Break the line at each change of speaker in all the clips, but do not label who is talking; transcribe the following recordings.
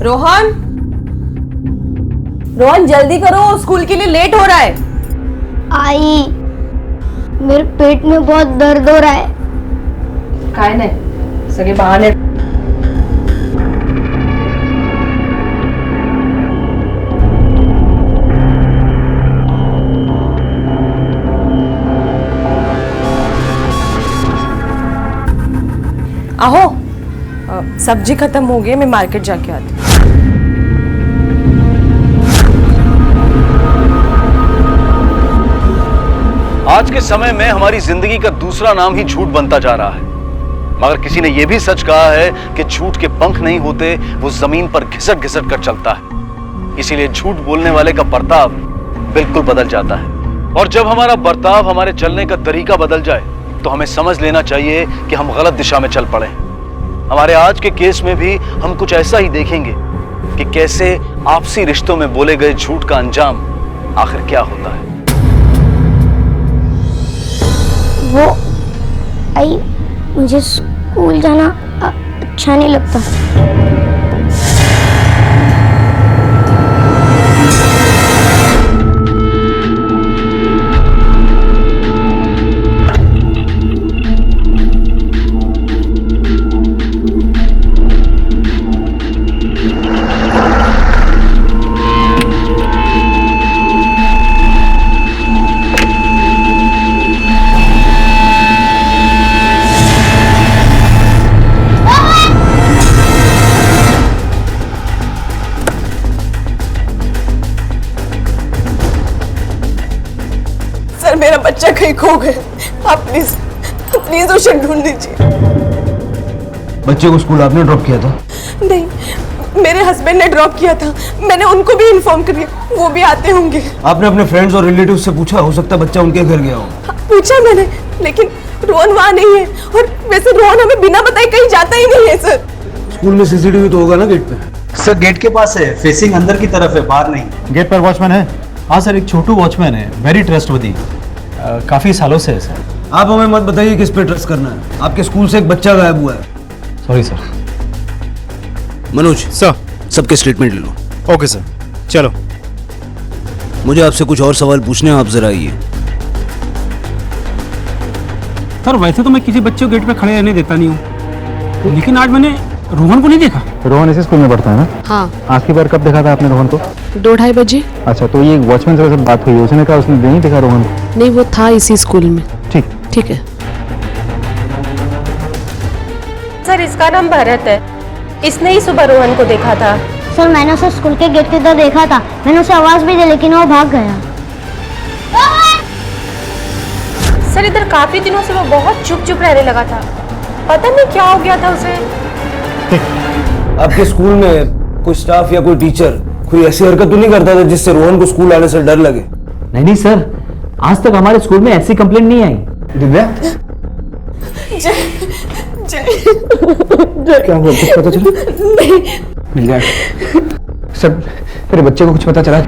रोहन, रोहन जल्दी करो, स्कूल के लिए लेट हो रहा है।
आई, मेरे पेट में बहुत दर्द हो रहा है।
काय नाही, सगळे बहाने। आहो, सब्जी खत्म हो गई, मैं मार्केट जाके आती हूँ।
आज के समय में हमारी जिंदगी का दूसरा नाम ही झूठ बनता जा रहा है, मगर किसी ने यह भी सच कहा है कि झूठ के पंख नहीं होते, वो जमीन पर घिसट घिसट कर चलता है। इसीलिए झूठ बोलने वाले का बर्ताव बिल्कुल बदल जाता है, और जब हमारा बर्ताव, हमारे चलने का तरीका बदल जाए तो हमें समझ लेना चाहिए कि हम गलत दिशा में चल पड़े। हमारे आज के केस में भी हम कुछ ऐसा ही देखेंगे कि कैसे आपसी रिश्तों में बोले गए झूठ का अंजाम आखिर क्या होता है।
वो आई, मुझे स्कूल जाना अच्छा नहीं लगता।
सर, मेरा बच्चा कहीं खो गया, आप प्लीज प्लीज उसे ढूंढ दीजिए।
बच्चे को स्कूल आपने ड्रॉप किया था?
नहीं, मेरे हस्बैंड ने ड्रॉप किया था, मैंने उनको भी इन्फॉर्म कर दिया, वो भी आते होंगे।
आपने अपने फ्रेंड्स और रिलेटिव्स से पूछा? हो सकता है बच्चा उनके घर गया हो।
पूछा मैंने, लेकिन रोहन वहाँ नहीं है, और वैसे रोहन हमें बिना बताए कहीं जाता ही नहीं है सर।
स्कूल में सीसीटीवी तो होगा ना गेट पे?
सर गेट के पास है, फेसिंग अंदर की तरफ है, बाहर नहीं।
गेट पर वॉचमैन है? हाँ सर, एक छोटू वॉचमैन है, वेरी ट्रस्टवर्दी, काफी सालों से है सर।
आप हमें मत बताइए किस पे ट्रस्ट करना है। आपके स्कूल से एक बच्चा गायब हुआ है।
Sorry sir.
मनोज
सर।
सबके स्टेटमेंट ले लो।
ओके सर, चलो।
मुझे आपसे कुछ और सवाल पूछने हैं, आप जरा आइए।
सर वैसे तो मैं किसी बच्चे को गेट पे खड़े रहने देता नहीं हूँ, लेकिन आज मैंने रोहन को नहीं देखा।
रोहन इसी स्कूल में पढ़ता है ना?
हाँ।
आखिरी बार कब देखा था आपने रोहन को?
2-2:30 बजे।
अच्छा, तो ये वॉचमैन से सब बात हुई, उसने कहा उसने नहीं देखा रोहन को?
नहीं, वो था इसी स्कूल में।
ठीक
ठीक है
सर, इसका नाम भरत है, इसने ही सुबह रोहन को देखा था।
सर मैंने उसे स्कूल के गेट के इधर देखा था, मैंने उसे आवाज भी दी लेकिन वो भाग गया।
सर इधर काफी दिनों से वो बहुत चुप चुप रहने लगा था, पता नहीं क्या हो गया था उसे।
आपके स्कूल में कोई स्टाफ या कोई टीचर कोई ऐसी हरकत तो नहीं करता था जिससे रोहन को स्कूल आने से डर लगे?
नहीं सर, आज तक हमारे स्कूल में ऐसी कंप्लेंट नहीं आई।
दिव्या, क्या हुआ, कुछ पता चला?
नहीं।
मिल जाएगा। सब तेरे बच्चे को कुछ पता चला?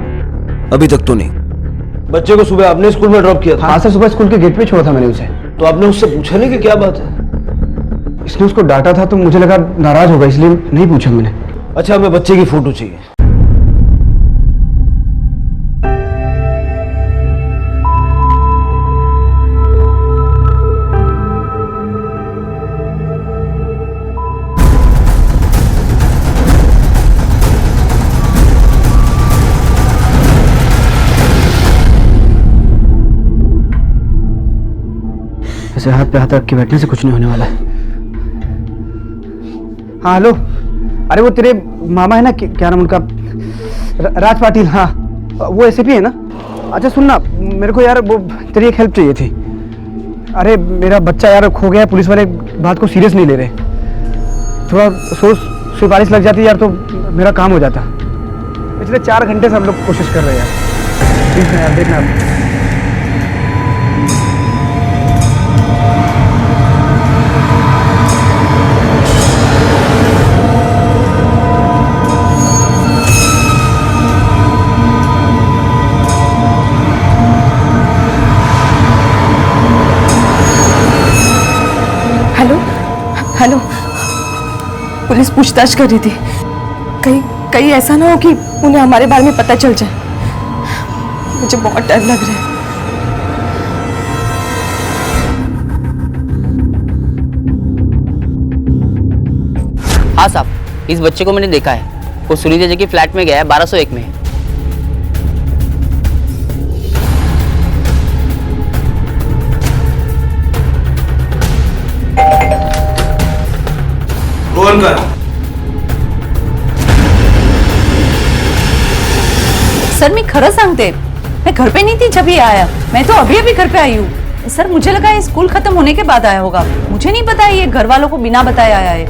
अभी तक तो नहीं। बच्चे को सुबह आपने स्कूल में ड्रॉप किया था?
हाँ सर, सुबह स्कूल के गेट पे छोड़ा था मैंने उसे।
तो आपने उससे पूछा नहीं कि क्या बात है?
इसने उसको डांटा था तो मुझे लगा नाराज होगा, इसलिए नहीं पूछा मैंने।
अच्छा, हमें बच्चे की फोटो चाहिए।
ऐसे हाथ पे हाथ रख के बैठने से कुछ नहीं होने वाला है। हाँ हेलो, अरे वो तेरे मामा है ना, क्या नाम उनका, राज पाटिल। हाँ वो एसीपी है ना? अच्छा सुनना, मेरे को यार वो तेरी एक हेल्प चाहिए थी। अरे मेरा बच्चा यार खो गया, पुलिस वाले बात को सीरियस नहीं ले रहे। थोड़ा सोच सिफारिश लग जाती यार तो मेरा काम हो जाता। पिछले 4 घंटे से हम लोग कोशिश कर रहे हैं यार, प्लीज यार देखना आप।
हेलो, पुलिस पूछताछ कर रही थी, कहीं कहीं ऐसा ना हो कि उन्हें हमारे बारे में पता चल जाए। मुझे बहुत डर लग रहा है।
हाँ साहब, इस बच्चे को मैंने देखा है। वो सुनीता जी के फ्लैट में गया है 1201 में।
रोहन का
सर मी खरं सांगते, मैं घर पे नहीं थी जब ये आया। मैं तो अभी अभी घर पे आई हूँ। सर मुझे लगा ये स्कूल खत्म होने के बाद आया होगा। मुझे नहीं पता ये घर वालों को बिना बताए आया है।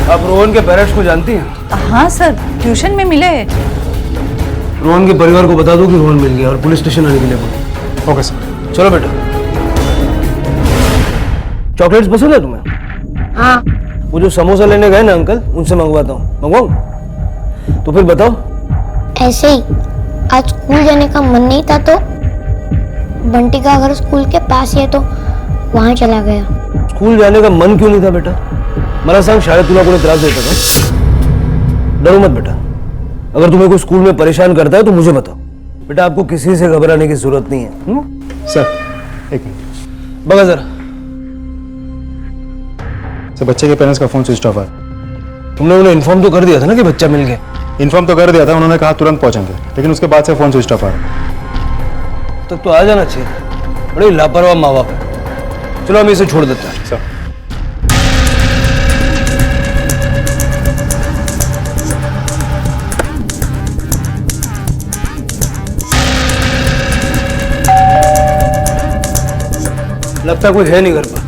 आप रोहन के पेरेंट्स को जानती हैं?
हाँ सर, ट्यूशन में मिले।
रोहन के परिवार को बता दो कि रोहन मिल गया और पुलिस स्टेशन आने के लिए बोलो।
Okay sir.
चलो बेटा। चॉकलेट्स पसंद है तुम्हें?
हाँ।
वो जो समोसा लेने गए ना अंकल, उनसे मंगवाता हूँ। मंगवाऊं? तो फिर बताओ।
ऐसे ही आज स्कूल जाने का मन नहीं था तो बंटी का घर स्कूल के पास ही है तो वहां चला गया।
स्कूल जाने का मन क्यों नहीं था बेटा? मला सांग, शाळेत तुला कोणी त्रास देता का? डरो मत बेटा। अगर तुम्हें कोई स्कूल में परेशान करता है तो मुझे बताओ। बेटा आपको किसी से घबराने की जरूरत नहीं है।
सर एक मिनट।
बघा जरा।
सर बच्चे के पेरेंट्स का फोन स्विच ऑफ है।
तुमने उन्हें इन्फॉर्म तो कर दिया था ना कि बच्चा मिल गया?
इन्फॉर्म तो कर दिया था, उन्होंने कहा तुरंत पहुंचेंगे, लेकिन उसके बाद से फोन स्विच ऑफ है।
तब तो आ जाना चाहिए। बड़े लापरवाह माँ बाप है। चलो हम इसे छोड़ देते हैं।
सर
लगता कोई है नहीं घर पर।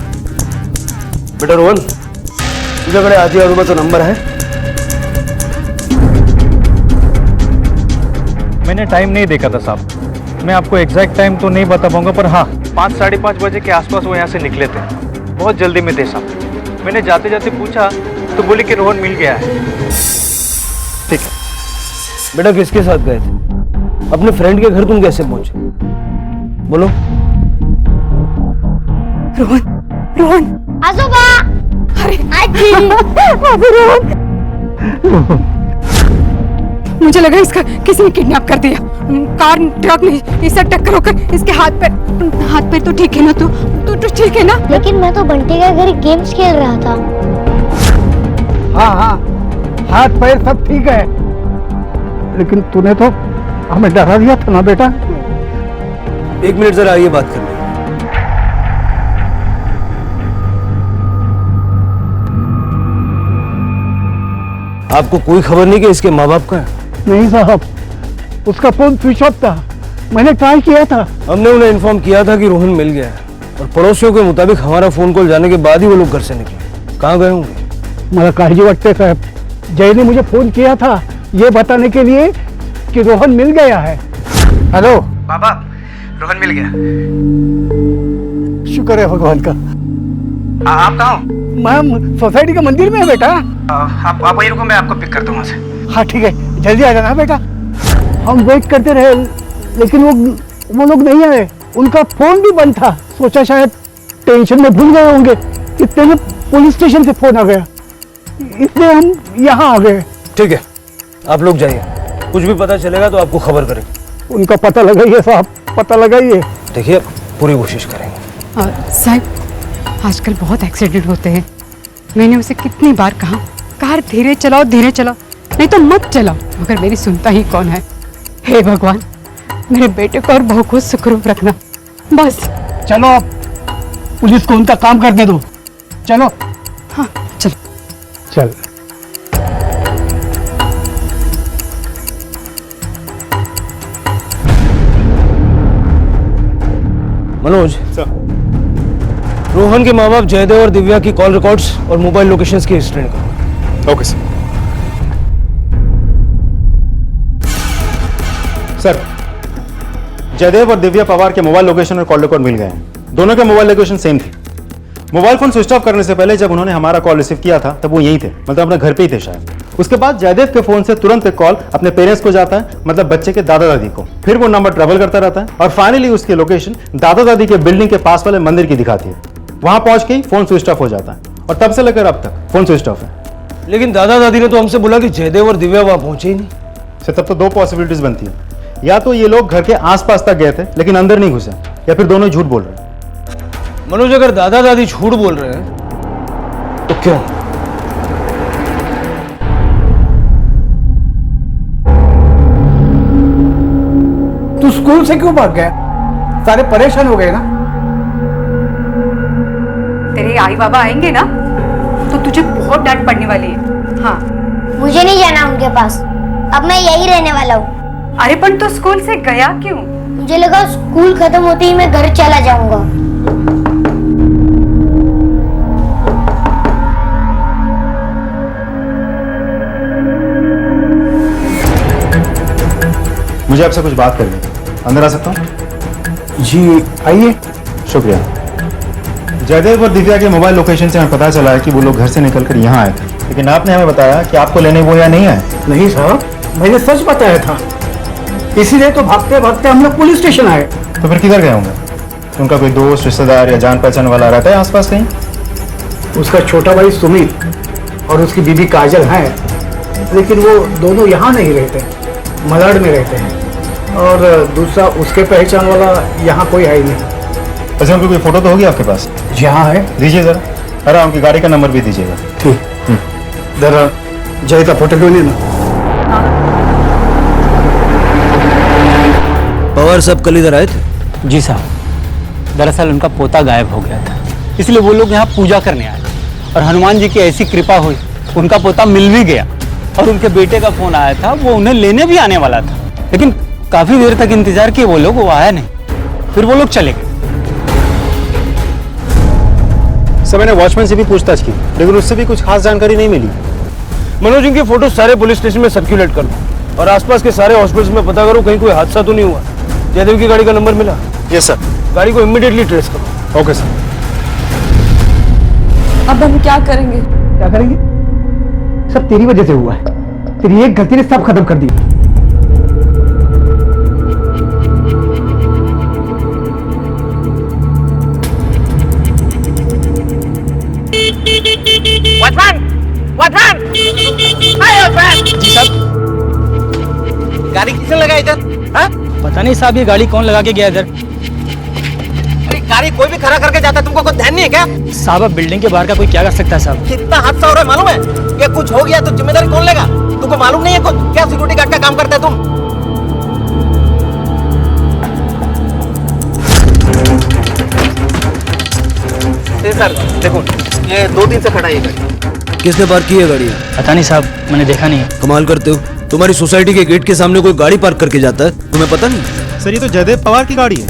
बेटा रोहन, तुझ्याकडे आजी आजोबाचा नंबर है?
मैंने टाइम नहीं देखा था साहब। मैं आपको एग्जैक्ट टाइम तो नहीं बता पाऊंगा, पर हाँ 5 साढ़े 5 बजे के आसपास वो यहाँ से निकले थे। बहुत जल्दी में थे साहब। मैंने जाते जाते पूछा तो बोले कि रोहन मिल गया है।
ठीक है बेटा, किसके साथ गए थे? अपने फ्रेंड के घर तुम कैसे पहुंचे? बोलो।
रोहन, रोहन।
आजोबा।
अरे
आजी।
बाबू रोहन। मुझे लगा इसका किसी ने किडनैप कर दिया। कार ट्रक ने इससे टक्कर होकर इसके हाथ पैर तो ठीक है ना? तो ठीक है ना?
लेकिन मैं तो बंटी के घर गेम्स खेल रहा था।
हाँ हाँ, हाथ पैर सब ठीक है, लेकिन तूने तो हमें डरा दिया था ना बेटा।
1 मिनट जरा आइए बात करने। आपको कोई खबर नहीं कि इसके माँ बाप का है?
नहीं साहब, उसका फोन स्विच ऑफ था। मैंने ट्राई किया था।
हमने उन्हें इन्फॉर्म किया था कि रोहन मिल गया है और पड़ोसियों के मुताबिक हमारा फोन कॉल जाने के बाद ही वो लोग घर से निकले। कहाँ गए होंगे?
मला काळजी वाटते साहब। जय ने मुझे फोन किया था ये बताने के लिए कि रोहन मिल गया है। हेलो
बाबा, रोहन मिल गया।
शुक्र है भगवान का।
आप कहाँ हो?
मैं सोसाइटी के मंदिर में है बेटा।
आप वहीं रुको, मैं आपको पिक करता हूँ वहाँ से।
हाँ ठीक है, जल्दी आ जाना बेटा। हम वेट करते रहे लेकिन वो लोग नहीं आए। उनका फोन भी बंद था। सोचा शायद टेंशन में भूल गए होंगे। इतने में पुलिस स्टेशन से फोन आ गया, इसलिए हम यहाँ आ गए।
ठीक है, आप लोग जाइए। कुछ भी पता चलेगा तो आपको खबर करेंगे।
उनका पता लगाइए साहब, पता लगाइए।
देखिए पूरी कोशिश करेंगे।
साहब, आजकल बहुत एक्सीडेंट होते हैं। मैंने उसे कितनी बार कहा, कार धीरे चलाओ, नहीं तो मत चलाओ, मगर मेरी सुनता ही कौन है। हे भगवान, मेरे बेटे को और बहू को सुखरूप रखना बस।
चलो अब पुलिस को उनका काम करने दो। चलो।
हाँ चलो।
चल।
मनोज रोहन के माँ बाप जयदेव और दिव्या की कॉल रिकॉर्ड्स और मोबाइल लोकेशंस की हिस्ट्री निकालो।
Okay sir. सर जयदेव और दिव्या पवार के मोबाइल लोकेशन और कॉल रिकॉर्ड मिल गए हैं। दोनों के मोबाइल लोकेशन सेम थी। मोबाइल फोन स्विच ऑफ करने से पहले जब उन्होंने हमारा कॉल रिसीव किया था तब वो यहीं थे, मतलब अपने घर पे ही थे शायद। उसके बाद जयदेव के फोन से तुरंत एक कॉल अपने पेरेंट्स को जाता है, मतलब बच्चे के दादा दादी को। फिर वो नंबर ट्रेवल करता रहता है और फाइनली उसकी लोकेशन दादा दादी के बिल्डिंग के पास वाले मंदिर की दिखाती है। वहां पहुंच के ही फोन स्विच ऑफ हो जाता है और तब से लेकर अब तक फोन स्विच ऑफ है।
लेकिन दादा दादी ने तो हमसे बोला कि जयदेव और दिव्या वहां पहुंचे ही नहीं।
सर तब तो दो पॉसिबिलिटीज बनती है, या तो ये लोग घर के आसपास तक गए थे लेकिन अंदर नहीं घुसे, या फिर दोनों झूठ बोल रहे हैं।
मनोज, अगर दादा दादी झूठ बोल रहे हैं तो क्यों?
तू स्कूल से क्यों भाग गया? सारे परेशान हो गए ना।
तेरे आई बाबा आएंगे ना तो तुझे बहुत डांट पड़ने वाली है। हाँ,
मुझे नहीं जाना उनके पास, अब मैं यही रहने वाला हूँ।
अरे पण तो स्कूल से गया क्यों?
मुझे लगा स्कूल खत्म होते ही मैं घर चला जाऊंगा।
मुझे आपसे कुछ बात करनी है, अंदर आ सकता हूँ?
जी आइए।
शुक्रिया। जयदेव और दिव्या के मोबाइल लोकेशन से हमें पता चला है कि वो लोग घर से निकलकर यहाँ आए थे, लेकिन आपने हमें बताया कि आपको लेने वो यहाँ नहीं आए।
नहीं साहब, मैंने सच बताया था, इसीलिए तो भागते भागते हम लोग पुलिस स्टेशन आए।
तो फिर किधर गए होंगे? उनका कोई दोस्त, रिश्तेदार या जान पहचान वाला रहता है आसपास कहीं?
उसका छोटा भाई सुमित और उसकी बीबी काजल हैं, लेकिन वो दोनों यहाँ नहीं रहते, मलाड में रहते हैं। और दूसरा उसके पहचान वाला यहाँ कोई है ही नहीं।
अच्छा, उनकी कोई फोटो तो होगी आपके पास?
यहाँ है।
दीजिए जरा। अरे उनकी गाड़ी का नंबर भी दीजिएगा।
ठीक, जरा जय का फोटो क्यों नहीं ना।
पवार साहब कल इधर आए थे?
जी साहब, दरअसल उनका पोता गायब हो गया था, इसलिए वो लोग यहाँ पूजा करने आए और हनुमान जी की ऐसी कृपा हुई, उनका पोता मिल भी गया और उनके बेटे का फोन आया था, वो उन्हें लेने भी आने वाला था, लेकिन काफी देर तक इंतजार किए वो लोग, वो आया नहीं, फिर वो लोग चले गए।
सर मैंने वॉचमैन से भी पूछताछ की, लेकिन उससे भी कुछ खास जानकारी नहीं मिली।
मनोज, इनके फोटो सारे पुलिस स्टेशन में सर्कुलेट कर दो और आसपास के सारे हॉस्पिटल्स में पता करो कहीं कोई हादसा तो नहीं हुआ। जयदेव की गाड़ी का नंबर मिला?
Yes sir.
गाड़ी को इमीडिएटली ट्रेस करो।
Okay sir.
अब हम क्या करेंगे?
क्या करेंगे? सब तेरी वजह से हुआ है, तेरी एक गलती ने सब खत्म कर दिया।
जी साहब, गाड़ी किसने लगा इधर? हाँ?
पता नहीं साहब, ये गाड़ी कौन लगा के गया इधर?
अरे गाड़ी कोई भी खड़ा करके जाता है, तुमको कोई ध्यान नहीं है क्या?
साहब, अब बिल्डिंग के बाहर का कोई क्या कर सकता है साहब?
कितना हादसा हो रहा है मालूम है? कि कुछ हो गया तो जिम्मेदारी कौन लेगा? तुमको मालूम नहीं है कुछ? क्या सिक्योरिटी गार्ड का काम करता है तुम? सर देखो, ये 2 दिन से खड़ा है ये गाड़ी।
किसने पार्क की है गाड़ी?
पता नहीं साहब, मैंने देखा नहीं है।
कमाल करते हो, तुम्हारी सोसाइटी के गेट के सामने कोई गाड़ी पार्क करके जाता है, तुम्हें पता नहीं?
सर ये तो जयदेव पवार की गाड़ी है।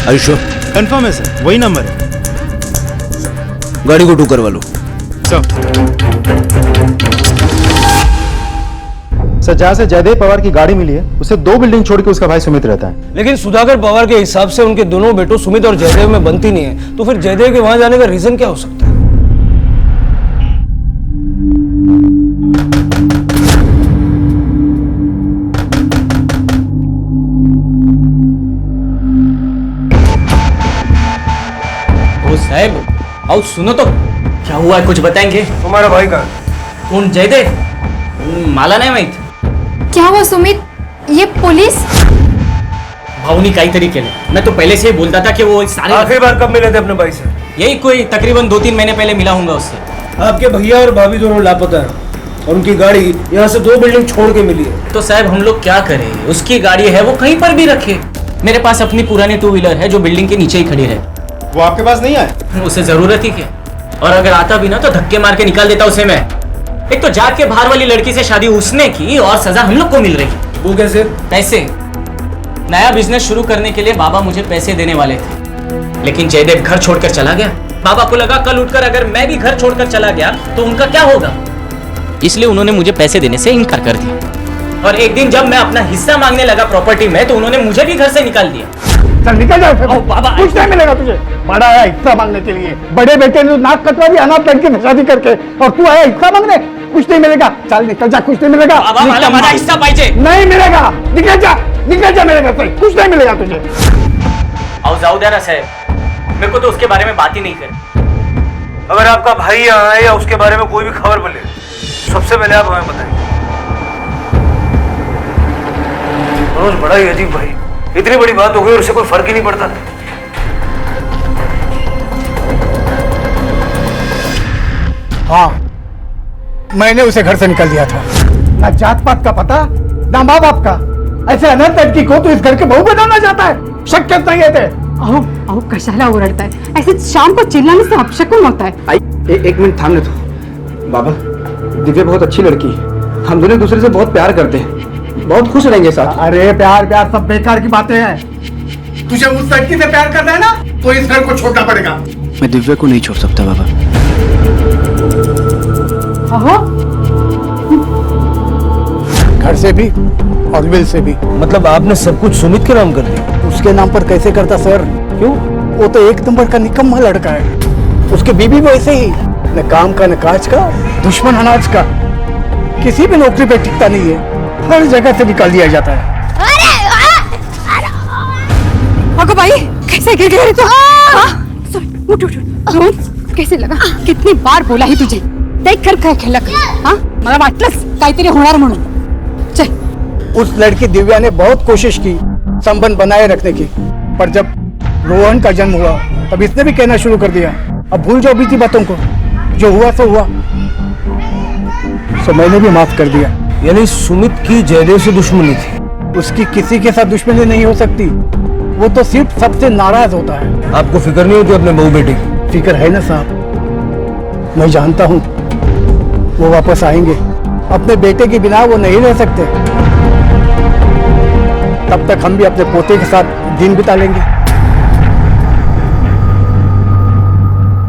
आयुष्य
कंफर्म है सर, वही नंबर है।
गाड़ी को टू करवा लो।
सर जहाँ से जयदेव पवार की गाड़ी मिली है उससे 2 बिल्डिंग छोड़ के उसका भाई सुमित रहता है।
लेकिन सुधाकर पवार के हिसाब से उनके दोनों बेटों सुमित और जयदेव में बनती नहीं है, तो फिर जयदेव के वहां जाने का रीजन क्या हो सकता है?
ओ साहब, आओ सुनो तो, क्या हुआ है कुछ बताएंगे?
तुम्हारा भाई का
कौन? जयदेव? मला नाही माहित.
क्या हुआ सुमित? ये पुलिस?
भाऊनी काहीतरी केलं. मैं तो पहले से ही बोलता था कि वो सारे
आखिरी बार कब मिले थे अपने भाई से?
यही कोई तकरीबन 2-3 महीने पहले मिला हूंगा उससे।
आपके भैया और भाभी दोनों लापता है और उनकी गाड़ी यहाँ से 2 बिल्डिंग छोड़ के मिली है।
तो साहब हम लोग क्या करें? उसकी गाड़ी है, वो कहीं पर भी रखे। मेरे पास अपनी पुरानी 2 व्हीलर है जो बिल्डिंग के नीचे ही खड़ी रहे।
वो आपके पास नहीं आए?
उसे जरूरत ही क्या, और अगर आता भी ना तो धक्के मार के निकाल देता उसे मैं। एक तो जात के बाहर वाली लड़की से शादी उसने की और सजा हम लोग को मिल रही।
वो कैसे?
पैसे। नया बिजनेस शुरू करने के लिए बाबा मुझे पैसे देने वाले थे, लेकिन जयदेव घर छोड़कर चला गया। बाबा को लगा कल उठकर अगर मैं भी घर छोड़कर चला गया तो उनका क्या होगा, इसलिए उन्होंने मुझे पैसे देने से इनकार कर दिया। और एक दिन जब मैं अपना हिस्सा मांगने लगा प्रॉपर्टी में तो उन्होंने मुझे भी घर से निकाल दिया।
चल निकल जा,
बाबा
कुछ नहीं मिलेगा तुझे। बड़ा आया हिस्सा मांगने के लिए, बड़े बेटे ने नाक कटवा दिया अनाथ लड़की से शादी करके, और तू आया हिस्सा मांगने? कुछ नहीं मिलेगा, चल निकल जा, कुछ नहीं मिलेगा।
बाबा मला माझा हिस्सा पाहिजे।
नहीं मिलेगा, निकल जा मेरे घर से, कुछ नहीं मिलेगा तुझे।
आओ जाओ द्या ना साहब, मेरे को तो उसके बारे में बात ही नहीं कर।
अगर आपका भाई यहाँ है या उसके बारे में कोई भी खबर मिले, सबसे पहले आप हमें बताइए। मनोज बड़ा ही अजीब भाई, इतनी बड़ी बात हो गई और उससे कोई फर्क ही नहीं पड़ता।
हाँ, मैंने उसे घर से निकाल दिया था। ना जात पात का पता, ना माँ बाप का। ऐसे अनाथ लड़की को तो इस घर के बहू बनाना चाहता है। शक्य नहीं है।
आओ आओ, कशाला ओरड़ता है? ऐसे शाम को चिल्लाने से अपशकुन होता है।
एक मिनट थामने दो। बाबा, दिव्या बहुत अच्छी लड़की है। हम दोनों दूसरे से बहुत प्यार करते हैं, बहुत खुश रहेंगे साथ। अरे प्यार प्यार सब बेकार की बातें हैं। तुझे उस लड़की से प्यार करना है ना, तो इस घर को छोड़ना पड़ेगा।
मैं दिव्या को नहीं छोड़ सकता बाबा।
घर से भी और विल से भी।
मतलब आपने सब कुछ सुमित के नाम कर दिया?
उसके नाम पर कैसे करता सर? क्यों? वो तो एक नंबर का निकम्मा लड़का है। उसकी बीबी भी वैसे ही, न काम का न काज का, दुश्मन अनाज का। किसी भी नौकरी पे टिकता नहीं है, हर जगह से निकाल दिया जाता है।
अगो भाई, कैसे गिर गए तो? उठ उठ उठ। कैसे लगा? कितनी बार बोला ही तुझे, देख कर काय खेलक? हाँ, मला वाटलंच काहीतरी होणार म्हणून। चल।
उस लड़की दिव्या ने बहुत कोशिश की संबंध बनाए रखने की, पर जब रोहन का जन्म हुआ तब इसने भी कहना शुरू कर दिया, अब भूल जाओ बीती बातों को, जो हुआ सो हुआ। सो मैंने भी माफ कर दिया।
यानी सुमित की जयदेव से दुश्मनी थी?
उसकी किसी के साथ दुश्मनी नहीं हो सकती, वो तो सिर्फ सबसे नाराज होता है।
आपको फिक्र नहीं होती अपने बहू बेटे की?
फिक्र है ना साहब, मैं जानता हूँ वो वापस आएंगे। अपने बेटे के बिना वो नहीं रह सकते। तब तक हम भी अपने पोते के साथ दिन बिता लेंगे।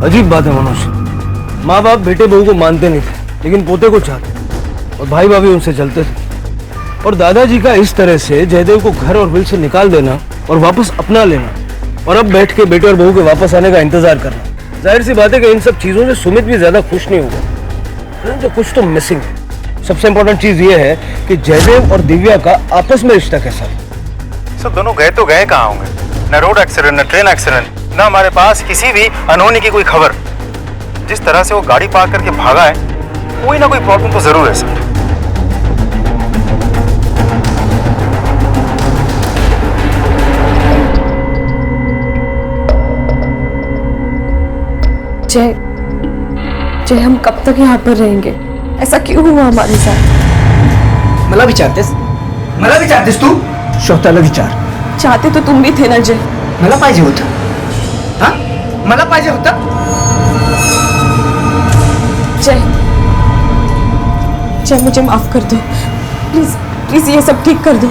अजीब बात है मनोज, माँ बाप बेटे बहू को मानते नहीं थे, लेकिन पोते को चाहते, और भाई भाभी उनसे चलते थे। और दादाजी का इस तरह से जयदेव को घर और विल से निकाल देना और वापस अपना लेना, और अब बैठ के बेटे और बहू के वापस आने का इंतजार करना। जाहिर सी बात है कि इन सब चीजों से सुमित भी ज्यादा खुश नहीं होगा, तो कुछ तो मिसिंग है। सबसे इंपॉर्टेंट चीज ये है कि जयदेव और दिव्या का आपस में रिश्ता कैसा है।
सब दोनों गए तो गए कहाँ होंगे? न रोड एक्सीडेंट, न ट्रेन एक्सीडेंट, न हमारे पास किसी भी अनहोनी की कोई खबर। जिस तरह से वो गाड़ी पार्क करके भागा है, कोई ना कोई प्रॉब्लम तो जरूर है सर।
जय, जय हम कब तक यहाँ पर रहेंगे? ऐसा क्यों हुआ हमारे साथ?
मला विचारतेस तू? स्वतःला विचार।
चाहते तो तुम भी थे ना जय?
मला पाहिजे होतं। हाँ, मला पाहिजे होतं।
जय, जय मुझे माफ कर दो प्लीज, प्लीज ये सब ठीक कर दो।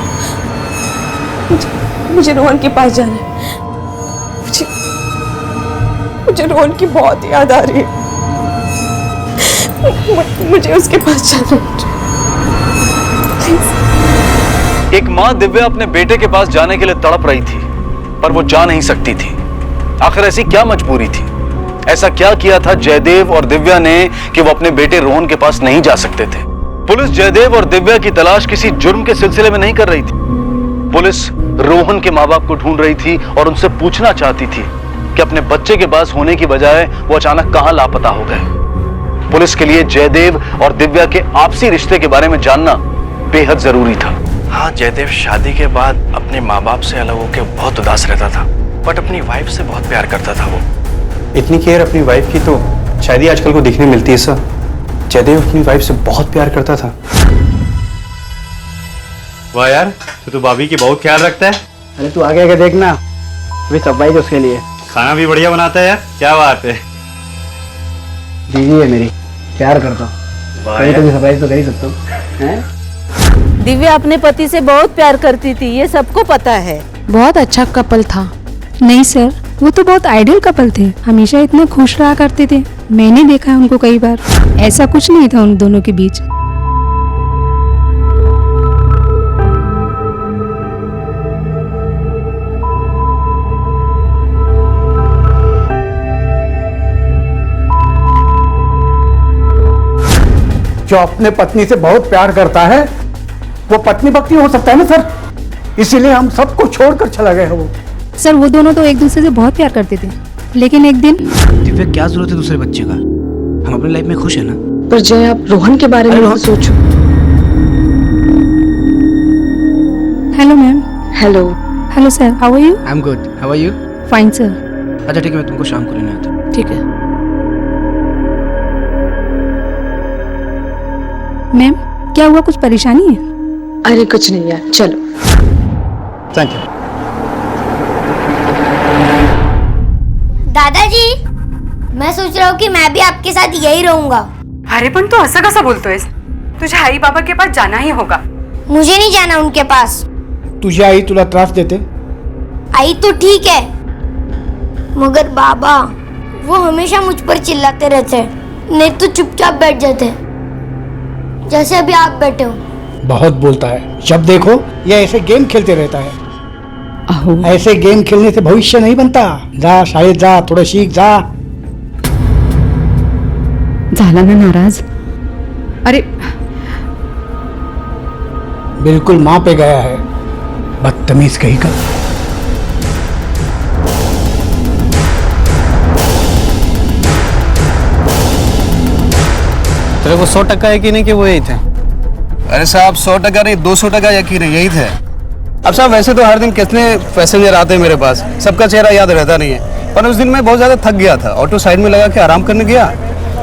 मुझे रोहन के पास जाना है। मुझे रोहन की बहुत याद आ रही है। मुझे उसके पास जाना है।
एक माँ दिव्या अपने बेटे के पास जाने के लिए तड़प रही थी, पर वो जा नहीं सकती थी। आखिर ऐसी क्या मजबूरी थी? ऐसा क्या किया था जयदेव और दिव्या ने कि वो अपने बेटे रोहन के पास नहीं जा सकते थे? पुलिस जयदेव और दिव्या की तलाश किसी जुर्म के सिलसिले में नहीं कर रही थी। पुलिस रोहन के माँ बाप को ढूंढ रही थी और उनसे पूछना चाहती थी कि अपने बच्चे के पास होने की बजाय वो अचानक कहां लापता हो गए। पुलिस के लिए जयदेव और दिव्या के आपसी रिश्ते के बारे में जानना बेहद जरूरी था।
हाँ, जयदेव शादी के बाद अपने माँ बाप से अलग होकर बहुत उदास रहता था, बट अपनी वाइफ से बहुत प्यार करता था वो।
इतनी केयर अपनी वाइफ की तो शायद ही आजकल को दिखने मिलती है सर। जयदेव अपनी वाइफ से बहुत प्यार करता था। वाह यार, तो भाभी की बहुत ख्याल रखता है।
अरे तू आगे आगे देखना, अभी सरप्राइज उसके लिए।
खाना भी बढ़िया बनाता है यार, क्या बात है।
दीदी है मेरी, प्यार करता हूँ, कभी सरप्राइज तो कर ही सकता हूँ।
दिव्या अपने पति से बहुत प्यार करती थी, ये सबको पता है।
बहुत अच्छा कपल था। नहीं सर, वो तो बहुत आइडियल कपल थे, हमेशा इतने खुश रहा करते थे। मैंने देखा है उनको कई बार, ऐसा कुछ नहीं था उन दोनों के बीच।
जो अपने पत्नी से बहुत प्यार करता है वो पत्नी भक्ति हो सकता है ना सर, इसीलिए हम सबको छोड़कर चला गया है वो।
सर वो दोनों तो एक दूसरे से बहुत प्यार करते थे, लेकिन एक दिन
दिव्या क्या जरूरत है दूसरे बच्चे का? हम अपनी लाइफ में खुश है ना।
पर जय आप रोहन के बारे में सोचो।
Hello ma'am.
Hello.
Hello sir, how are you?
I am good, how are you?
Fine sir.
अच्छा ठीक है, मैं तुमको शाम को लेने आता हूँ।
ठीक है।
मैम क्या हुआ, कुछ परेशानी है?
अरे कुछ नहीं यार, चलो।
Thank you.
दादाजी, मैं सोच रहा हूँ कि मैं भी आपके साथ यही रहूंगा।
अरे पण तू असं कसं बोलतोयस? तुझ्या आई बाबा के पास जाना ही होगा।
मुझे नहीं जाना उनके पास।
तुझी आई तुला त्रास देते?
आई तो ठीक है, मगर बाबा वो हमेशा मुझ पर चिल्लाते रहते, नहीं तो चुपचाप बैठ जाते, जैसे अभी आप बैठे हो।
बहुत बोलता है, जब देखो ये ऐसे गेम खेलते रहता है। ऐसे गेम खेलने से भविष्य नहीं बनता। जा शाळेत जा, थोडं शिक जा।
झाला ना नाराज? अरे
बिल्कुल माँ पे गया है, बदतमीज कहीं का।
तेरे को 100% यकीन है कि वो यही थे?
अरे साहब 100% नहीं, 200% यकीन है, यही थे। अब साहब वैसे तो हर दिन कितने पैसेंजर आते हैं मेरे पास, सबका चेहरा याद रहता नहीं है, पर उस दिन मैं बहुत ज्यादा थक गया था, ऑटो साइड में लगा के आराम करने गया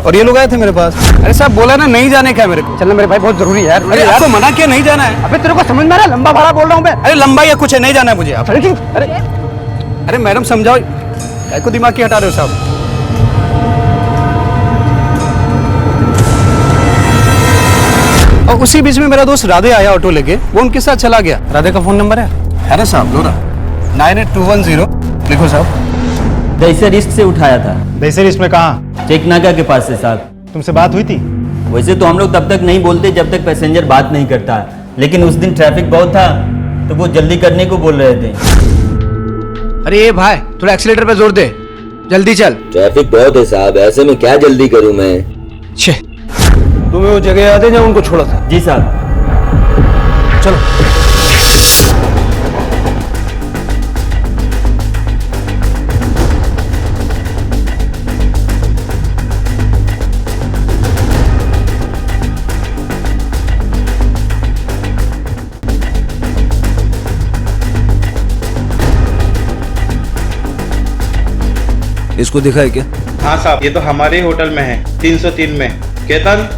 और ये लोग आए थे मेरे पास। अरे साहब बोला ना नहीं जाने का मेरे को।
चलना मेरे भाई, बहुत जरूरी है यार।
अरे आपको मना किया नहीं जाना है।
अबे तेरे को समझ में आ रहा है, लंबा भाड़ा बोल रहा हूँ मैं।
अरे लंबा या कुछ है, नहीं जाना है मुझे। आप
अरे
अरे मैडम समझाओ, क्या को दिमाग की हटा रहे हो साहब? और उसी बीच में मेरा दोस्त राधे आया ऑटो लेके, वो उनके साथ चला गया।
राधे का फोन नंबर है?
अरे साहब लो ना, 98210 लिखो साहब।
जैसे रिस्क से उठाया था।
वैसे रिस्क में कहाँ?
चेक नाका के पास से साहब।
तुमसे बात हुई थी?
वैसे तो हम लोग तब तक नहीं बोलते जब तक पैसेंजर बात नहीं करता, लेकिन उस दिन ट्रैफिक बहुत था तो वो जल्दी करने को बोल रहे थे।
अरे ये भाई थोड़ा एक्सीलेटर पे जोर दे, जल्दी चल।
ट्रैफिक बहुत है साहब, ऐसे में क्या जल्दी करूं मैं?
छे
तुम्हें वो जगह याद है जहाँ उनको छोड़ा था?
जी साहब।
चलो। इसको दिखा है क्या?
हाँ साहब, ये तो हमारे होटल में है, 303 में। केतन,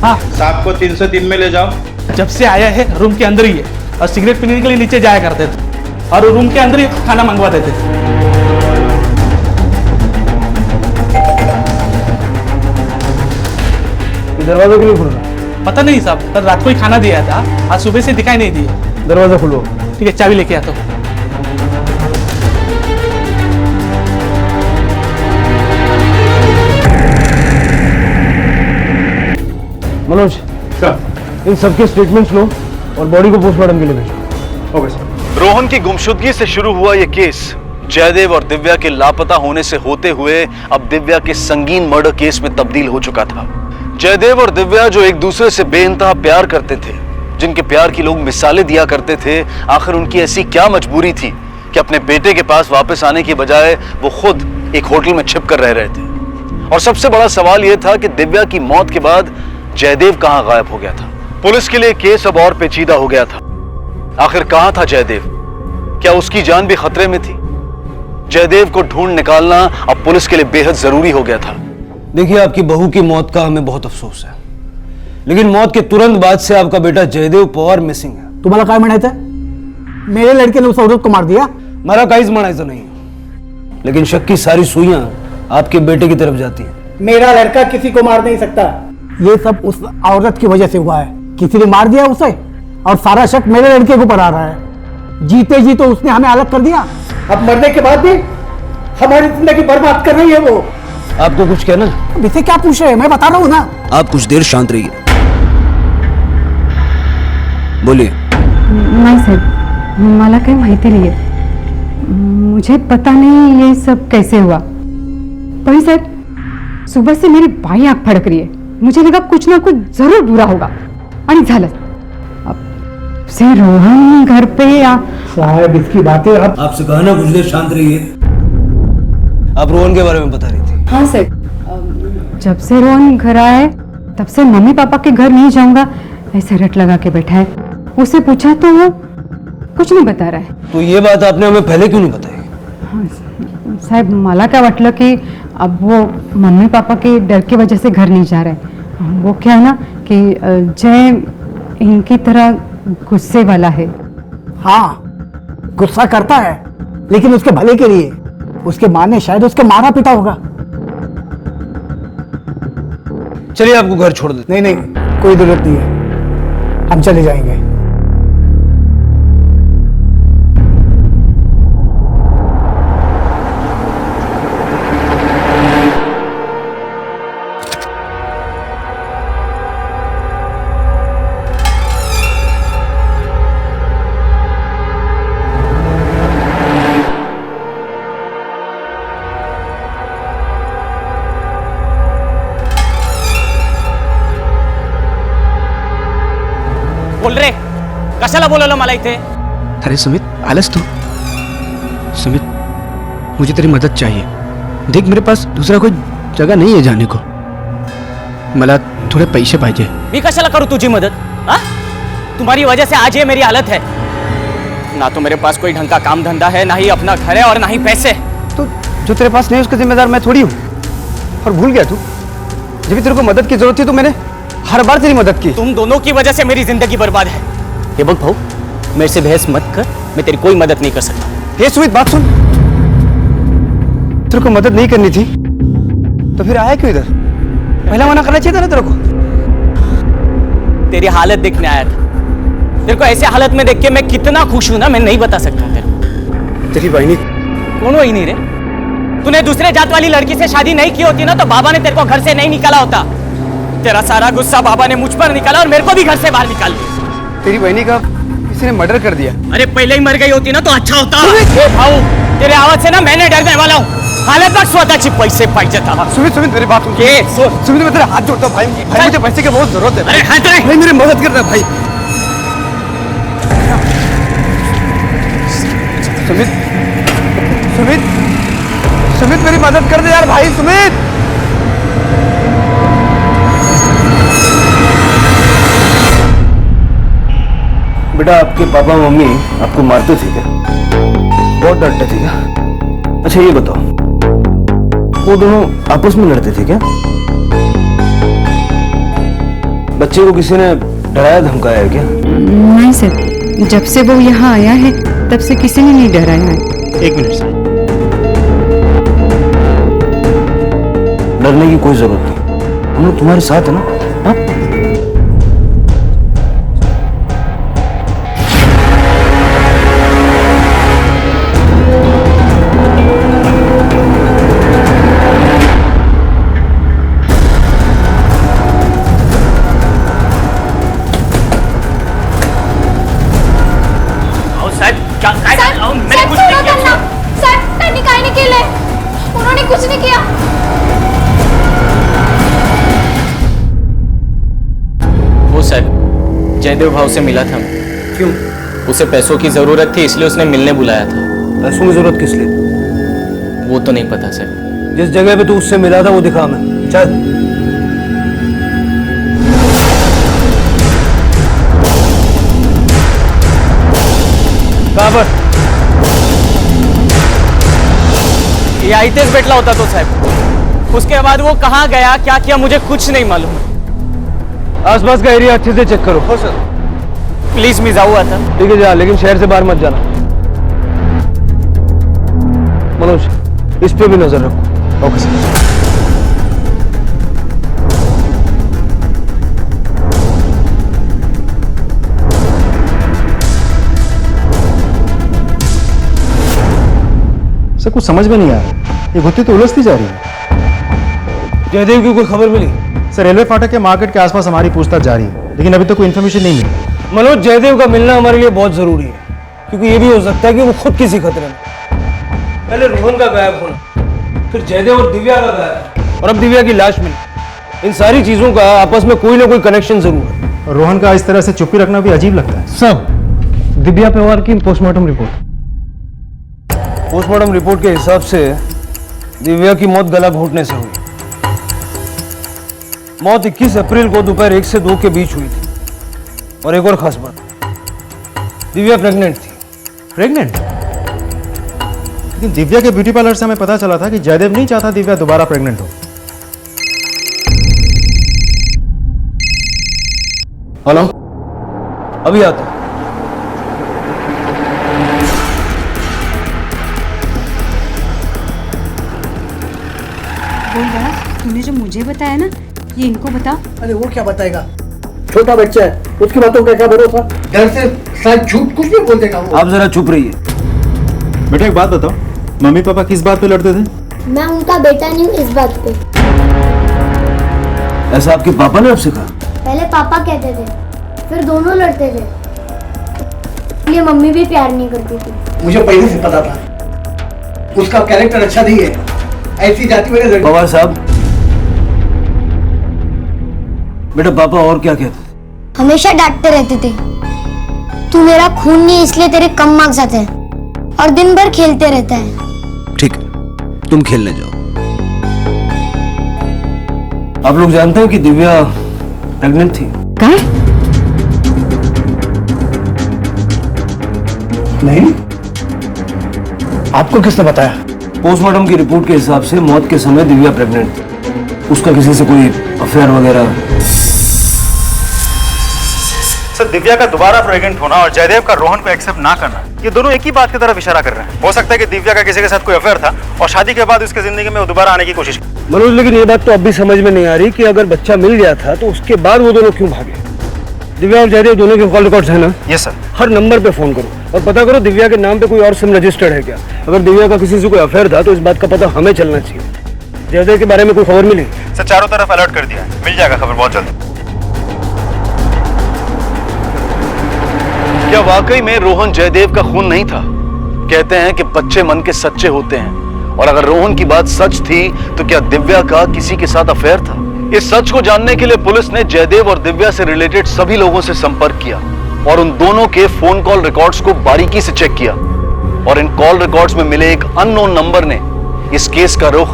हाँ
साहब को 303 में ले जाओ।
जब से आया है रूम के अंदर ही है और सिगरेट पीने के लिए नीचे जाया करते थे और रूम के अंदर ही खाना मंगवा देते थे।
दरवाजा क्यों खोल रहा?
पता नहीं साहब, कल रात को ही खाना दिया था, आज सुबह से दिखाई नहीं दिया।
दरवाजा खोलो।
ठीक है, चाबी लेके आता हूँ।
मनोज
सर,
इन सबके स्टेटमेंट्स लो और बॉडी को पोस्टमार्टम के लिए भेजो।
Okay sir.
रोहन की गुमशुदगी से शुरू हुआ यह केस जयदेव और दिव्या के लापता होने से होते हुए अब दिव्या के संगीन मर्डर केस में तब्दील हो चुका था। जयदेव और दिव्या जो एक दूसरे से बेइंतहा प्यार करते थे, जिनके प्यार की लोग मिसालें दिया करते थे, आखिर उनकी ऐसी क्या मजबूरी थी कि अपने बेटे के पास वापस आने की बजाय वो खुद एक होटल में छिप कर रह रहे थे। और सबसे बड़ा सवाल यह था कि दिव्या की मौत के बाद जयदेव कहां गायब हो गया था। पुलिस के लिए केस अब और पेचीदा हो गया था। आखिर कहां था जयदेव? क्या उसकी जान भी खतरे में थी? जयदेव को ढूंढ निकालना अब पुलिस के लिए बेहद जरूरी हो गया था।
देखिए, आपकी बहू की मौत का हमें बहुत अफसोस है, लेकिन मौत के तुरंत बाद से आपका बेटा जयदेव पवार मिसिंग है।
तुम्हाला काय म्हणायचं? मेरे लड़के ने उस औरत को मार दिया?
मला काहीच म्हणायचं नाही, लेकिन शक की सारी सुइयां आपके बेटे की तरफ जाती हैं।
मेरा लड़का किसी को मार नहीं सकता। ये सब उस औरत की वजह से हुआ है। किसी ने मार दिया उसे और सारा शक मेरे लड़के को पर आ रहा है। जीते जी तो उसने हमें अलग कर दिया, अब मरने के बाद भी हमारी जिंदगी बर्बाद कर रही है वो।
आपको कुछ कहना?
अब इसे क्या पूछ रहे हैं, मैं बता रहा हूँ ना।
आप कुछ देर शांत रहिए, बोलिए।
नाही साहेब, मला काही माहिती नाहीये, मुझे पता नहीं ये सब कैसे हुआ। पर साहब, सुबह से मेरी बाई आंख फड़क रही है, मुझे लगा कुछ ना कुछ जरूर बुरा होगा और झालं। अब से रोहन घर पे या
साहब इसकी बातें
आपसे कहना कुछ देर शांत रहिए। आप रोहन के बारे में बता रही थी।
हाँ सर, जब से रोहन घर आया है तब से मम्मी पापा के घर नहीं जाऊंगा ऐसे रट लगा के बैठा है। उससे पूछा तो वो कुछ नहीं बता रहा है।
तो ये बात आपने हमें पहले क्यों नहीं बताई?
साहब मला क्या वाटलं की अब वो मम्मी पापा के डर की वजह से घर नहीं जा रहे। वो क्या है ना कि जय इनकी तरह गुस्से वाला है।
हाँ, गुस्सा करता है लेकिन उसके भले के लिए। उसके माँ ने शायद उसके मारा पीटा होगा।
चलिए आपको घर छोड़ देते।
नहीं नहीं, कोई जरूरत नहीं है, हम चले जाएंगे।
बोल रे कशाला बोलवलं मला इथे?
अरे सुमित, आलस तू? सुमित, मुझे तेरी मदद चाहिए। देख, मेरे पास दूसरा कोई जगह नहीं है जाने को। मला थोड़े पैसे पाहिजे।
मी कशाला करू तुझी मदत? हाँ? तुम्हारी वजह से आज ये मेरी हालत है। ना तो मेरे पास कोई ढंग का काम धंधा है, ना ही अपना घर है और ना ही पैसे।
तो जो तेरे पास नहीं उसका जिम्मेदार मैं थोड़ी हूँ। और भूल गया तू, जब भी तेरे को मदद की जरूरत थी तो मैंने हर बार तेरी मदद की।
तुम दोनों की वजह से मेरी जिंदगी बर्बाद है। ये बक भाऊ, मेरे से बहस मत कर, मैं तेरी कोई मदद नहीं कर सकता।
हे सुमित, बात सुन। तेरे को मदद नहीं करनी थी तो फिर आया क्यों इधर? पहला मना करना चाहिए था ना तेरे को।
तेरी हालत देखने आया था। तेरे को ऐसे हालत में देख के मैं कितना खुश हूं ना, मैं नहीं बता सकता तेरे को।
तेरी बहनी
कौन वही नहीं रे? तूने दूसरे जात वाली लड़की से शादी नहीं की होती ना तो बाबा ने तेरे को घर से नहीं निकाला होता। तेरा सारा गुस्सा बाबा ने मुझ पर निकाला और मेरे को भी घर से बाहर निकाल दिया।
तेरी बहनी का किसी ने मर्डर कर दिया।
अरे पहले ही मर गई होती ना तो अच्छा होता। भाऊ, तेरे आवाज से ना मैंने डरने वाला हूँ। हालत तक स्वतःची पैसे पाहिजे था।
सुमित सुमित, मेरी बात सुन। सुमित, मैं तेरे हाथ जोड़ता हूँ भाई। भाई मुझे पैसे की बहुत जरूरत है।
अरे हाथ
भाई, मेरी मदद करना भाई। सुमित सुमित सुमित, मेरी मदद कर दे यार भाई। सुमित,
बेटा, आपके पापा मम्मी आपको मारते थे क्या? बहुत डांटते थे क्या? अच्छा ये बताओ, वो दोनों आपस में लड़ते थे क्या? बच्चे को किसी ने डराया धमकाया है क्या?
नहीं सर, जब से वो यहाँ आया है तब से किसी ने नहीं डराया है।
एक मिनट सर।
डरने की कोई जरूरत नहीं, हम लोग तुम्हारे साथ है ना। हाँ?
उन्होंने कुछ नहीं किया।
वो सर जयदेव भाव से मिला था।
क्यों?
उसे पैसों की जरूरत थी इसलिए उसने मिलने बुलाया था।
पैसों की जरूरत किस लिए?
वो तो नहीं पता सर।
जिस जगह पे तू उससे मिला था वो दिखा हमें। चल। कहां पर?
ये आईतेज बैठला होता तो साहब। उसके बाद वो कहाँ गया क्या किया मुझे कुछ नहीं मालूम।
आसपास का एरिया अच्छे से चेक करो। हो सर।
प्लीज मैं जाऊँ था।
ठीक है जा, लेकिन शहर से बाहर मत जाना। मनोज, इस पे भी नजर रखो। Okay sir.
सर कुछ समझ में नहीं आ रहा, ये गुत्थी तो उलझती जा रही है।
जयदेव की कोई खबर मिली?
सर रेलवे फाटक के मार्केट के आसपास हमारी पूछताछ जारी है, लेकिन अभी तक कोई इन्फॉर्मेशन नहीं मिली।
मनोज, जयदेव का मिलना हमारे लिए बहुत जरूरी है, क्योंकि ये भी हो सकता है कि वो खुद किसी खतरे में। पहले रोहन का गायब होना, फिर जयदेव और दिव्या का गायब, और अब दिव्या की लाश मिली। इन सारी चीजों का आपस में कोई ना कोई कनेक्शन जरूर है।
रोहन का इस तरह से चुप्पी रखना भी अजीब लगता है।
सब दिव्या पवार की पोस्टमार्टम रिपोर्ट।
पोस्टमार्टम रिपोर्ट के हिसाब से दिव्या की मौत गला घोटने से हुई। मौत 21 अप्रैल को दोपहर 1 से 2 के बीच हुई थी। और एक और खास बात, दिव्या प्रेग्नेंट थी।
प्रेग्नेंट? लेकिन दिव्या के ब्यूटी पार्लर से हमें पता चला था कि जयदेव नहीं चाहता दिव्या दोबारा प्रेग्नेंट हो।
हेलो, अभी आता हूं।
बोल बड़ा, तूने जो मुझे बताया ना, ये इनको बता।
अरे वो क्या बताएगा, छोटा बच्चा है, उसकी बातों का क्या भरोसा। डर से शायद झूठ कुछ भी बोल देगा वो।
आप जरा चुप रहिए।
बेटा एक बात बताओ, मम्मी पापा किस बात पे लड़ते थे?
मैं उनका बेटा नहीं हूँ इस बात पे।
ऐसा आपके पापा ने आपसे कहा?
पहले पापा कहते थे, फिर दोनों लड़ते थे, इसलिए मम्मी भी प्यार नहीं करती थी।
मुझे पहले से पता था उसका कैरेक्टर अच्छा नहीं है, ऐसी जाति मेरे लड़की।
पवार साहब, बेटा पापा और क्या कहते थे?
हमेशा डांटते रहते थे, तू मेरा खून नहीं इसलिए तेरे कम मार्क्स आते हैं, और दिन भर खेलते रहता है।
ठीक है, तुम खेलने जाओ। आप लोग जानते हैं कि दिव्या प्रेग्नेंट थी?
क्या?
नहीं, आपको किसने बताया?
पोस्टमार्टम की रिपोर्ट के हिसाब से मौत के समय दिव्या प्रेग्नेंट थी। उसका किसी से कोई अफेयर वगैरह?
सर, दिव्या का दोबारा प्रेग्नेंट होना और जयदेव का रोहन को एक्सेप्ट ना करना, ये दोनों एक ही बात की तरफ इशारा कर रहे हैं। हो सकता है कि दिव्या का किसी के साथ कोई अफेयर था और शादी के बाद उसकी जिंदगी में वो दोबारा आने की कोशिश की।
मनोज, लेकिन ये बात तो अब भी समझ में नहीं आ रही कि अगर बच्चा मिल गया था तो उसके बाद वो दोनों क्यों भागे? दिव्या और जयदेव दोनों के कॉल रिकॉर्ड्स है ना?
Yes sir.
हर नंबर पे फोन करो और पता करो दिव्या के नाम पे कोई और सिम रजिस्टर्ड है क्या। अगर दिव्या का किसी से कोई अफेयर था तो इस बात का पता हमें चलना चाहिए। जयदेव के बारे में कोई खबर मिली?
सर, चारों तरफ अलर्ट कर दिया है, मिल जाएगा खबर बहुत जल्द।
क्या वाकई में रोहन जयदेव का खून नहीं था? कहते हैं कि बच्चे मन के सच्चे होते हैं, और अगर रोहन की बात सच थी तो क्या दिव्या का किसी के साथ अफेयर था? इस सच को जानने के लिए पुलिस ने जयदेव और दिव्या से रिलेटेड सभी लोगों से संपर्क किया और उन दोनों के फोन कॉल रिकॉर्ड्स को बारीकी से चेक किया, और इन कॉल रिकॉर्ड्स में मिले एक अननोन नंबर ने इस केस का रुख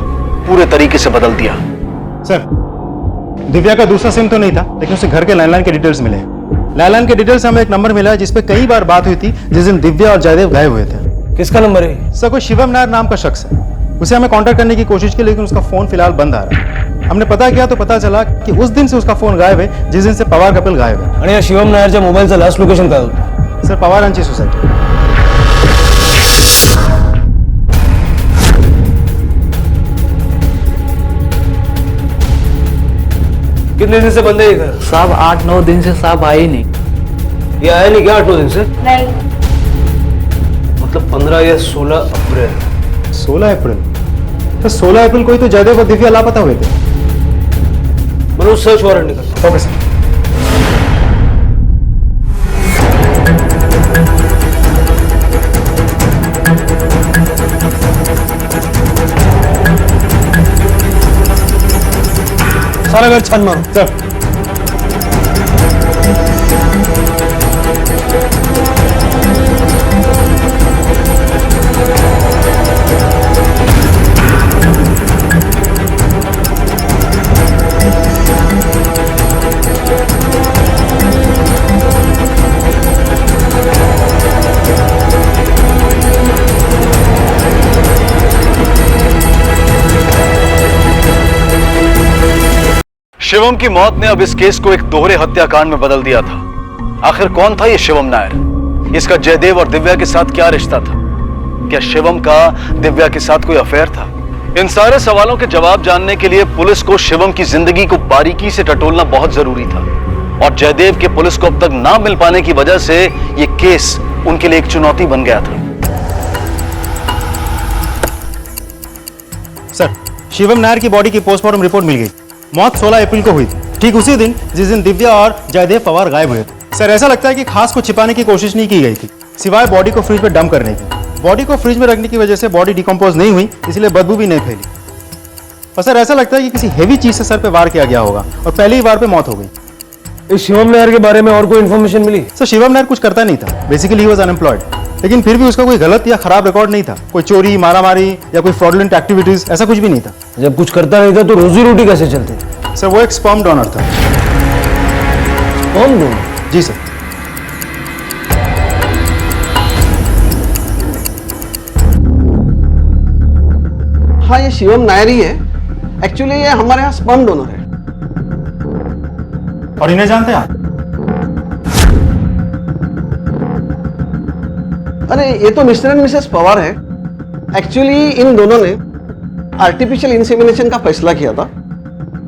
पूरे तरीके से बदल दिया।
सर, दिव्या का दूसरा सिम तो नहीं था, लेकिन उसे घर के लैंडलाइन के डिटेल्स मिले। लैंडलाइन के डिटेल्स से हमें एक नंबर मिला है जिसपे कई बार बात हुई थी, जिस दिन दिव्या और जयदेव गायब हुए थे।
किसका नंबर है?
सर, कोई शिवम नायर नाम का शख्स है। उसे हमें कांटेक्ट करने की कोशिश की, लेकिन उसका फोन फिलहाल बंद आ रहा है। हमने पता किया तो पता चला कि उस दिन से उसका फोन गायब है जिस दिन से पवार कपिल गायब है।
आणि या शिवम नायरच्या मोबाईलचा लास्ट लोकेशन काय होतं?
सर, पवार यांची सोसायटी।
कितने दिन से बंद है ये घर?
साहब 8-9 दिन से साहब आए ही नहीं।
ये आया नहीं क्या 8-9 दिन से?
नहीं।
मतलब 15 या 16 अप्रैल।
16 अप्रैल? तो 16 अप्रैल को ही तो जयदेव और दिव्या लापता हुए थे।
मनोज, सर्च वारंट निकल।
Okay sir.
सारा घर छान मारो।
सर।
शिवम की मौत ने अब इस केस को एक दोहरे हत्याकांड में बदल दिया था। आखिर कौन था ये शिवम नायर? इसका जयदेव और दिव्या के साथ क्या रिश्ता था? क्या शिवम का दिव्या के साथ कोई अफेयर था? इन सारे सवालों के जवाब जानने के लिए पुलिस को शिवम की जिंदगी को बारीकी से टटोलना बहुत जरूरी था, और जयदेव के पुलिस को अब तक ना मिल पाने की वजह से ये केस उनके लिए एक चुनौती बन गया था।
सर, शिवम नायर की बॉडी की पोस्टमार्टम रिपोर्ट मिल गई। मौत 16 अप्रैल को हुई थी, ठीक उसी दिन जिस दिन दिव्या और जयदेव पवार गायब हुए थे। सर, ऐसा लगता है कि खास को छिपाने की कोशिश नहीं की गई थी, सिवाय बॉडी को फ्रिज में डंप करने की। बॉडी को फ्रिज में रखने की वजह से बॉडी डिकम्पोज नहीं हुई, इसलिए बदबू भी नहीं फैली। और सर, ऐसा लगता है कि किसी हेवी चीज से सर पे वार किया गया होगा और पहले ही वार पे मौत हो गई।
इस शिवम नायर के बारे में और कोई इन्फॉर्मेशन मिली?
सर, शिवम नायर कुछ करता नहीं था, बेसिकली ही वाज अनएम्प्लॉयड। लेकिन फिर भी उसका कोई गलत या खराब रिकॉर्ड नहीं था। कोई चोरी, मारामारी या कोई फ्रॉडुलेंट एक्टिविटीज ऐसा कुछ भी नहीं था।
जब कुछ करता नहीं था तो रोजी रोटी कैसे चलती?
सर वो एक स्पर्म डोनर था।
Sperm donor?
जी सर।
हाँ, ये शिवम नायर ही है। एक्चुअली ये हमारे यहाँ स्पर्म डोनर है।
और इन्हें जानते हैं आप?
अरे ये तो मिस्टर एंड मिसेस पवार है। एक्चुअली इन दोनों ने आर्टिफिशियल इंसेमिनेशन का फैसला किया था,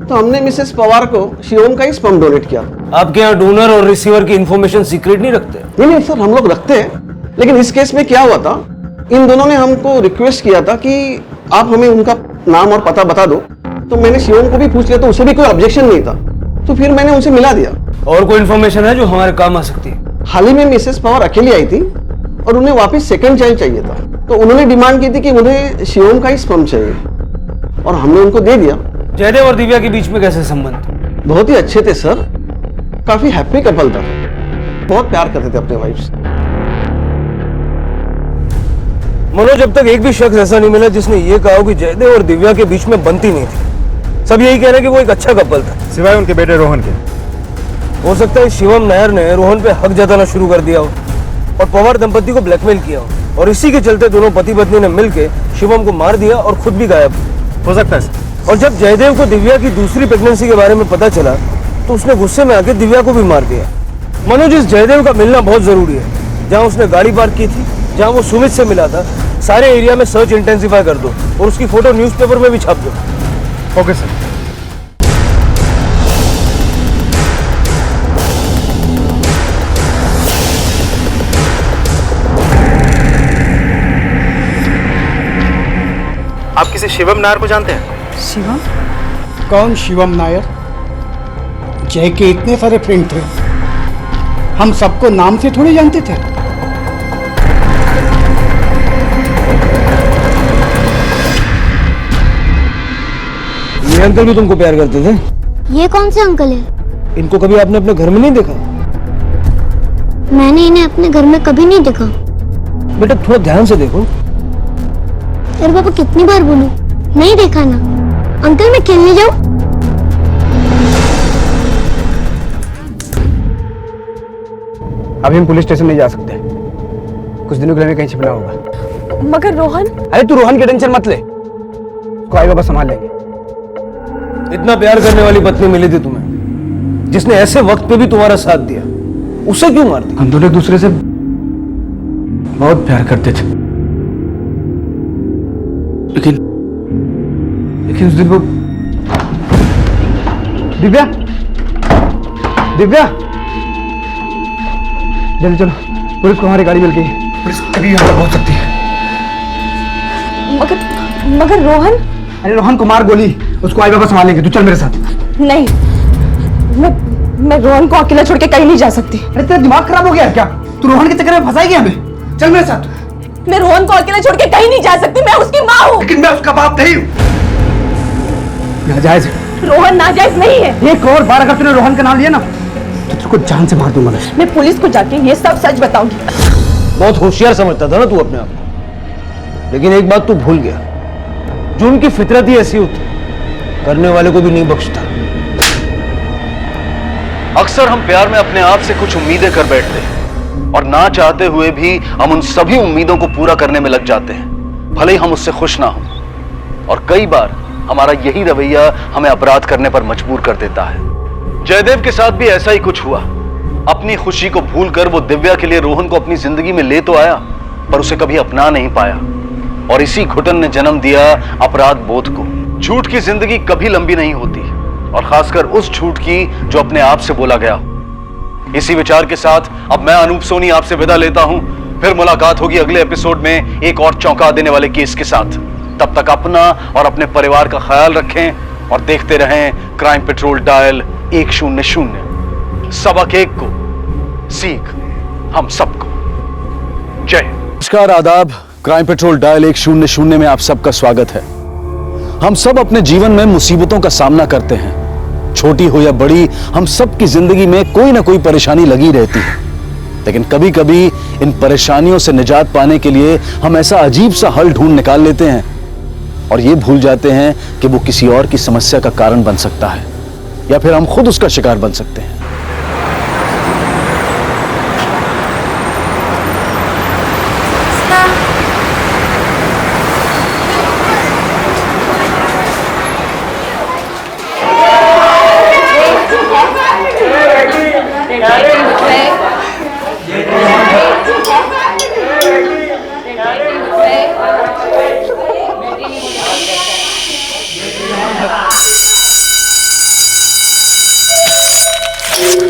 तो हमने मिसेस पवार को शिवम का ही स्पर्म डोनेट किया।
आपके यहाँ डोनर और रिसीवर की इंफॉर्मेशन सीक्रेट नहीं रखते?
नहीं सर, हम लोग रखते हैं, लेकिन इस केस में क्या हुआ था, इन दोनों ने हमको रिक्वेस्ट किया था कि आप हमें उनका नाम और पता बता दो। तो मैंने शिवम को भी पूछ लिया, तो उसे भी कोई ऑब्जेक्शन नहीं था, तो फिर मैंने उनसे मिला दिया।
और कोई इन्फॉर्मेशन है जो हमारे काम आ सकती है?
हाल ही में मिसेस पवार अकेली आई थी और उन्हें वापस सेकंड चाइल्ड चाहिए था, तो उन्होंने डिमांड की थी कि उन्हें शिवम का ही स्पर्म चाहिए, और हमने उनको दे दिया।
जयदेव और दिव्या के बीच में कैसे संबंध?
बहुत ही अच्छे थे सर, काफी हैप्पी कपल था, बहुत प्यार करते थे अपने वाइफ से।
मनोज, अब तक एक भी शख्स ऐसा नहीं मिला जिसने ये कहा कि जयदेव और दिव्या के बीच में बनती नहीं थी। सब यही कह रहे हैं कि वो एक अच्छा कपल था,
सिवाय उनके बेटे रोहन के।
हो सकता है शिवम नायर ने रोहन पे हक जताना शुरू कर दिया हो और पवार दंपति को ब्लैकमेल किया हो, और इसी के चलते दोनों पति पत्नी ने मिलकर शिवम को मार दिया और खुद भी गायब
हो सकता है।
और जब जयदेव को दिव्या की दूसरी प्रेगनेंसी के बारे में पता चला तो उसने गुस्से में आके दिव्या को भी मार दिया। मनोज, इस जयदेव का मिलना बहुत जरूरी है। जहां उसने गाड़ी पार्क की थी, जहां वो सुमित से मिला था, सारे एरिया में सर्च इंटेंसिफाई कर दो और उसकी फोटो न्यूज़पेपर में भी छाप दो।
Okay sir. आप किसी शिवम नायर को जानते हैं?
शिवम? कौन शिवम नायर? जय के इतने सारे फ्रेंड थे, हम सबको नाम से थोड़ी जानते थे।
ये अंकल भी तुमको प्यार करते थे?
ये कौन से अंकल है?
इनको कभी आपने अपने घर में नहीं देखा?
मैंने इन्हें अपने घर में कभी नहीं देखा।
बेटा थोड़ा ध्यान से देखो।
अरे पापा, कितनी बार बोलूं, नहीं देखा ना। अंकल मैं खेलने जाऊं?
अभी हम पुलिस स्टेशन नहीं जा सकते, कुछ दिनों के लिए हमें कहीं छिपना होगा।
मगर रोहन?
अरे तू रोहन की टेंशन मत ले, उसको आई बाबा संभाल लेंगे।
इतना प्यार करने वाली पत्नी मिली थी तुम्हें, जिसने ऐसे वक्त पे भी तुम्हारा साथ दिया, उसे क्यों मार दिया?
हम दोनों एक दूसरे से बहुत प्यार करते थे, लेकिन उस दिन वो
दिव्या, दिव्या, जल्दी चलो, पुलिस को हमारी गाड़ी मिल गई। पुलिस कभी यहाँ पर पहुंच सकती है।
मगर रोहन?
अरे रोहन को मार गोली, उसको आई बाबा संभालेंगे, तू चल मेरे साथ।
नहीं, मैं रोहन को अकेला छोड़ के कहीं नहीं जा सकती।
अरे तेरा दिमाग खराब हो गया क्या? तू रोहन के चक्कर में फंसाएगी हमें, चल मेरे साथ।
मैं रोहन को अकेला छोड़ के कहीं नहीं जा सकती, मैं उसकी माँ हूँ।
लेकिन मैं उसका बाप नहीं हूँ। नाजायज है।
रोहन नाजायज नहीं है।
एक और बार अगर तूने रोहन का नाम लिया ना तो तुझको जान से मार दूंगा।
मैं पुलिस को जाके ये सब सच बताऊंगी।
बहुत होशियार समझता था ना तू अपने आप को, लेकिन एक बात तू भूल गया, जो उनकी फितरत ही ऐसी होती, करने वाले को भी नहीं बख्शता।
अक्सर हम प्यार में अपने आप से कुछ उम्मीदें कर बैठते हैं और ना चाहते हुए भी हम उन सभी उम्मीदों को पूरा करने में लग जाते हैं, भले ही हम उससे खुश ना हो। और कई बार हमारा यही रवैया हमें अपराध करने पर मजबूर कर देता है। जयदेव के साथ भी ऐसा ही कुछ हुआ। अपनी खुशी को भूलकर वो दिव्या के लिए रोहन को अपनी जिंदगी में ले तो आया, पर उसे कभी अपना नहीं पाया, और इसी घुटन ने जन्म दिया अपराध बोध को। झूठ की जिंदगी कभी लंबी नहीं होती, और खासकर उस झूठ की जो अपने आप से बोला गया। इसी विचार के साथ अब मैं अनूप सोनी आपसे विदा लेता हूं। फिर मुलाकात होगी अगले एपिसोड में एक और चौंका देने वाले केस के साथ। तब तक अपना और अपने परिवार का ख्याल रखें और देखते रहें क्राइम पेट्रोल डायल 100। सबक एक को, सीख हम सबको। जय।
नमस्कार, आदाब। क्राइम पेट्रोल डायल 100 में आप सबका स्वागत है। हम सब अपने जीवन में मुसीबतों का सामना करते हैं, छोटी हो या बड़ी, हम सब की जिंदगी में कोई ना कोई परेशानी लगी रहती है। लेकिन कभी कभी इन परेशानियों से निजात पाने के लिए हम ऐसा अजीब सा हल ढूंढ निकाल लेते हैं और ये भूल जाते हैं कि वो किसी और की समस्या का कारण बन सकता है या फिर हम खुद उसका शिकार बन सकते हैं।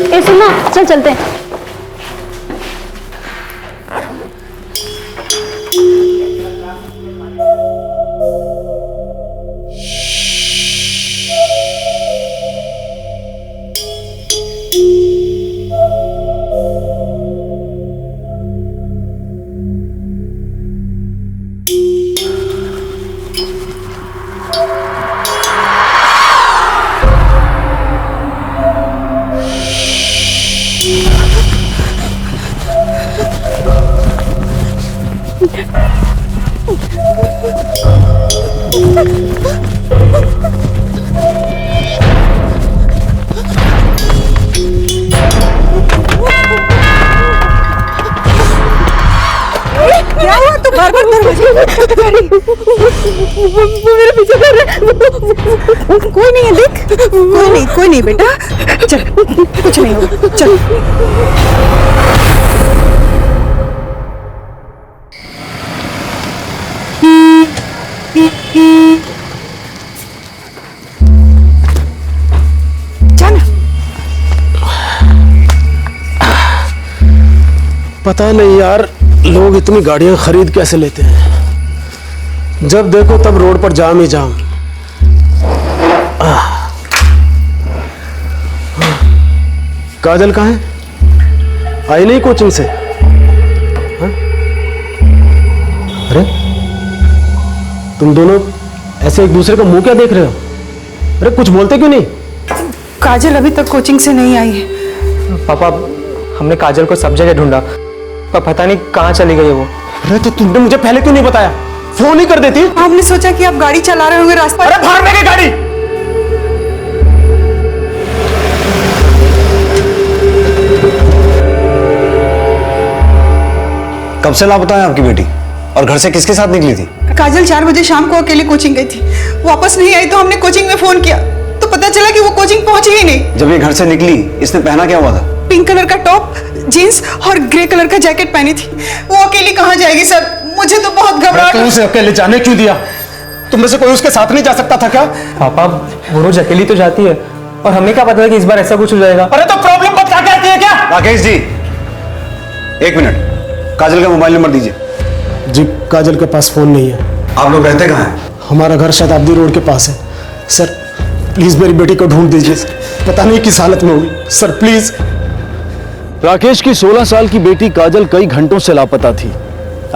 ए सुनना, चल चलते हैं।
क्या हुआ? तू बार-बार वो मेरे पीछे कर रहा है। कोई नहीं है, देख। कोई नहीं बेटा, चल, कुछ नहीं होगा, चल।
पता नहीं यार, लोग इतनी गाड़ियां खरीद कैसे लेते हैं। जब देखो तब रोड पर जाम ही जाम। काजल कहाँ है? आई नहीं कोचिंग से? हाँ? अरे तुम दोनों ऐसे एक दूसरे का मुंह क्या देख रहे हो? अरे कुछ बोलते क्यों नहीं?
काजल अभी तक कोचिंग से नहीं आई है।
पापा, हमने काजल को सब जगह ढूंढा पर पता नहीं कहाँ चली गई है वो।
अरे तो तुमने मुझे पहले क्यों नहीं बताया? फोन ही कर देती।
आपने सोचा कि आप गाड़ी चला रहे होंगे रास्ते पर।
अरे बाहर में गाड़ी।
कब से लापता है आपकी बेटी और घर से किसके साथ निकली थी?
काजल 4 बजे शाम को अकेले कोचिंग गई थी। वापस नहीं आई तो हमने कोचिंग में फोन किया तो पता चला कि वो कोचिंग पहुंची ही नहीं।
जब ये घर से निकली इसने पहना क्या हुआ था?
पिंक कलर का टॉप, जीन्स और ग्रे कलर का जैकेट पहनी थी। वो अकेली कहाँ जाएगी सर? मुझे तो बहुत घबराहट।
तुम उसे अकेले जाने क्यों दिया? तुम में से कोई उसके साथ नहीं जा सकता था क्या?
पापा, वो रोज अकेली तो जाती है और हमें क्या पता था कि इस बार ऐसा कुछ हो जाएगा।
अरे तो प्रॉब्लम बता के आती है क्या?
राकेश जी, 1 मिनट, काजल का मोबाइल नंबर दीजिए।
जी, काजल के पास फोन नहीं है।
आप लोग रहते कहाँ हैं?
हमारा घर शताब्दी रोड के पास है। सर प्लीज मेरी बेटी को ढूंढ दीजिए सर, पता नहीं किस हालत में होगी सर, प्लीज।
राकेश की 16 साल की बेटी काजल कई घंटों से लापता थी।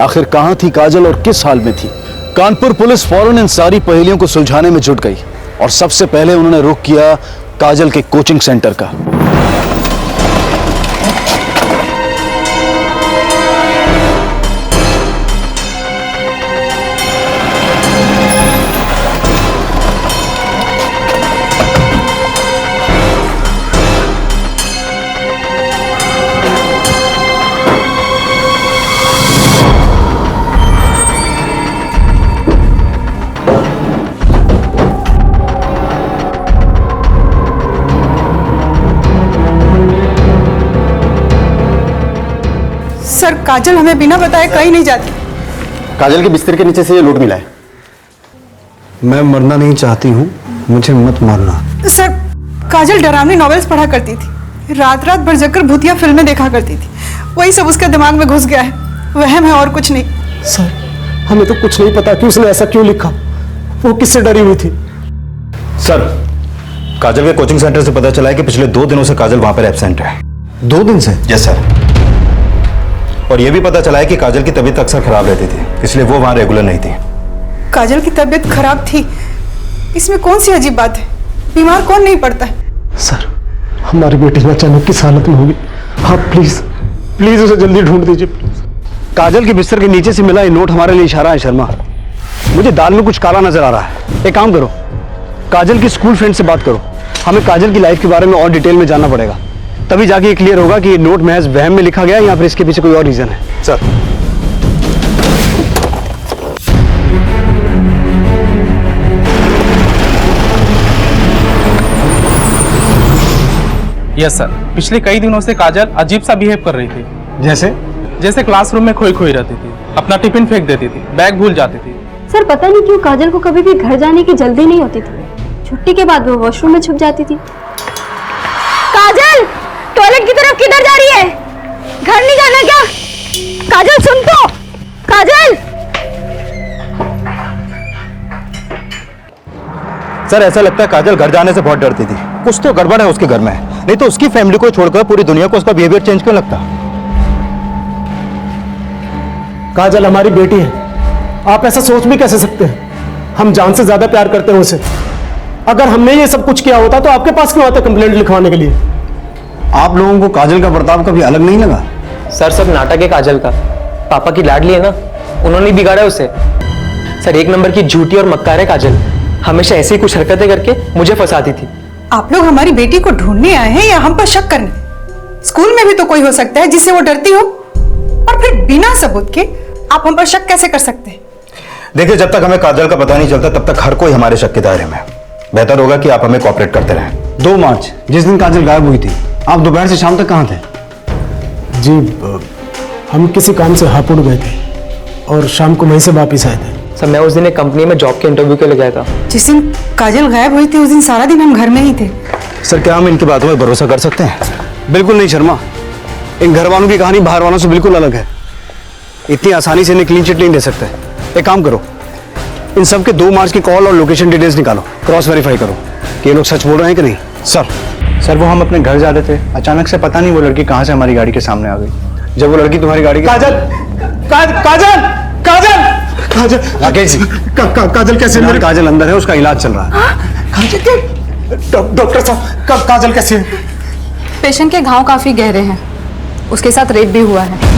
आखिर कहां थी काजल और किस हाल में थी? कानपुर पुलिस फौरन इन सारी पहेलियों को सुलझाने में जुट गई और सबसे पहले उन्होंने रुख किया काजल के कोचिंग सेंटर का।
सर, काजल हमें बिना बताए कहीं नहीं जाती।
काजल के बिस्तर के नीचे से ये नोट मिला है।
मैं मरना नहीं चाहती हूँ, मुझे मत मारना।
सर, काजल डरावनी नॉवेल्स पढ़ा करती थी, रात रात भर जगकर भूतिया फिल्में देखा करती थी। वही सब उसके दिमाग में घुस गया है, वहम है और कुछ नहीं।
सर, हमें तो कुछ नहीं पता कि उसने ऐसा क्यों लिखा। वो किससे डरी हुई थी?
सर, काजल के कोचिंग सेंटर से पता चला है कि पिछले 2 दिनों से काजल वहां पर एब्सेंट है।
2 दिन से?
Yes sir. और यह भी पता चला है कि काजल की तबीयत अक्सर खराब रहती थी, इसलिए वो वहां रेगुलर नहीं थी।
काजल की तबीयत खराब थी, इसमें कौन सी अजीब बात है? बीमार कौन नहीं पड़ता है?
सर, हमारी बेटी अचानक किस हालत में होगी? आप प्लीज प्लीज उसे जल्दी ढूंढ दीजिए प्लीज।
काजल के बिस्तर के नीचे से मिला ये नोट हमारे लिए इशारा है शर्मा। मुझे दाल में कुछ काला नजर आ रहा है। एक काम करो, काजल की स्कूल फ्रेंड से बात करो। हमें काजल की लाइफ के बारे में और डिटेल में जानना पड़ेगा, तभी जाके ये क्लियर होगा कि ये नोट महज वहम में लिखा गया या फिर इसके पीछे कोई और रीजन है।
सर
यस सर, पिछले कई दिनों से काजल अजीब सा बिहेव कर रही थी। जैसे क्लासरूम में खोई खोई रहती थी, अपना टिफिन फेंक देती थी, बैग भूल जाती थी।
सर पता नहीं क्यों काजल को कभी भी घर जाने की जल्दी नहीं होती थी। छुट्टी के बाद वो वॉशरूम में छुप जाती थी।
काजल टॉयलेट की तरफ किधर जा रही है? घर नहीं जाना क्या? काजल सुन तो, काजल।
सर ऐसा लगता है काजल घर जाने से बहुत डरती थी। कुछ तो गड़बड़ है उसके घर में, नहीं तो उसकी फैमिली को छोड़कर पूरी दुनिया को उसका बिहेवियर चेंज क्यों लगता?
काजल हमारी बेटी है, आप ऐसा सोच भी कैसे सकते हैं? हम जान से ज्यादा प्यार करते हैं उसे। अगर हमने ये सब कुछ किया होता तो आपके पास क्यों आते कंप्लेंट लिखवाने के लिए?
आप लोगों को काजल का बर्ताव कभी अलग नहीं लगा?
सर सब नाटक है काजल का। पापा की लाडली है ना, उन्होंने बिगाड़ा उसे। सर एक नंबर की झूठी और मक्कार है काजल, हमेशा ऐसी कुछ हरकतें करके मुझे फंसाती थी।
आप लोग हमारी बेटी को ढूंढने आए हैं या हम पर शक करने? स्कूल में भी तो कोई हो सकता है जिससे वो डरती हो, और फिर बिना सबूत के आप हम पर शक कैसे कर सकते हैं?
देखिए, जब तक हमें काजल का पता नहीं चलता तब तक हर कोई हमारे शक के दायरे में। बेहतर होगा कि आप हमें कोऑपरेट करते रहें।
2 मार्च जिस दिन काजल गायब हुई थी, आप दोपहर से शाम तक कहाँ थे?
जी हम किसी काम से हापुड़ गए थे और शाम को वहीं से वापिस आए थे।
सर मैं उस दिन एक कंपनी में जॉब के इंटरव्यू के लिए गया था।
जिस दिन काजल गायब हुई थी उस दिन सारा दिन हम घर में ही थे।
सर क्या हम इनकी बातों में भरोसा कर सकते हैं?
बिल्कुल नहीं शर्मा, इन घर वालों की कहानी बाहर वालों से बिल्कुल अलग है। इतनी आसानी से इन्हें क्लीन चिट नहीं दे सकते। एक काम करो, इन सब के 2 मार्च की कॉल और लोकेशन डिटेल्स निकालो, क्रॉस वेरीफाई करो कि ये लोग सच बोल रहे हैं कि नहीं।
सर वो हम अपने घर जा रहे थे, अचानक से पता नहीं वो लड़की कहाँ से हमारी गाड़ी के सामने आ गई।
जब वो लड़की तुम्हारी गाड़ी के
काजल काजल काजल काजल
राकेश जी,
काजल कैसे?
मेरे काजल अंदर है, उसका इलाज चल रहा है।
डॉक्टर साहब काजल कैसे है?
पेशेंट के घाव काफी गहरे हैं, उसके साथ रेप भी हुआ है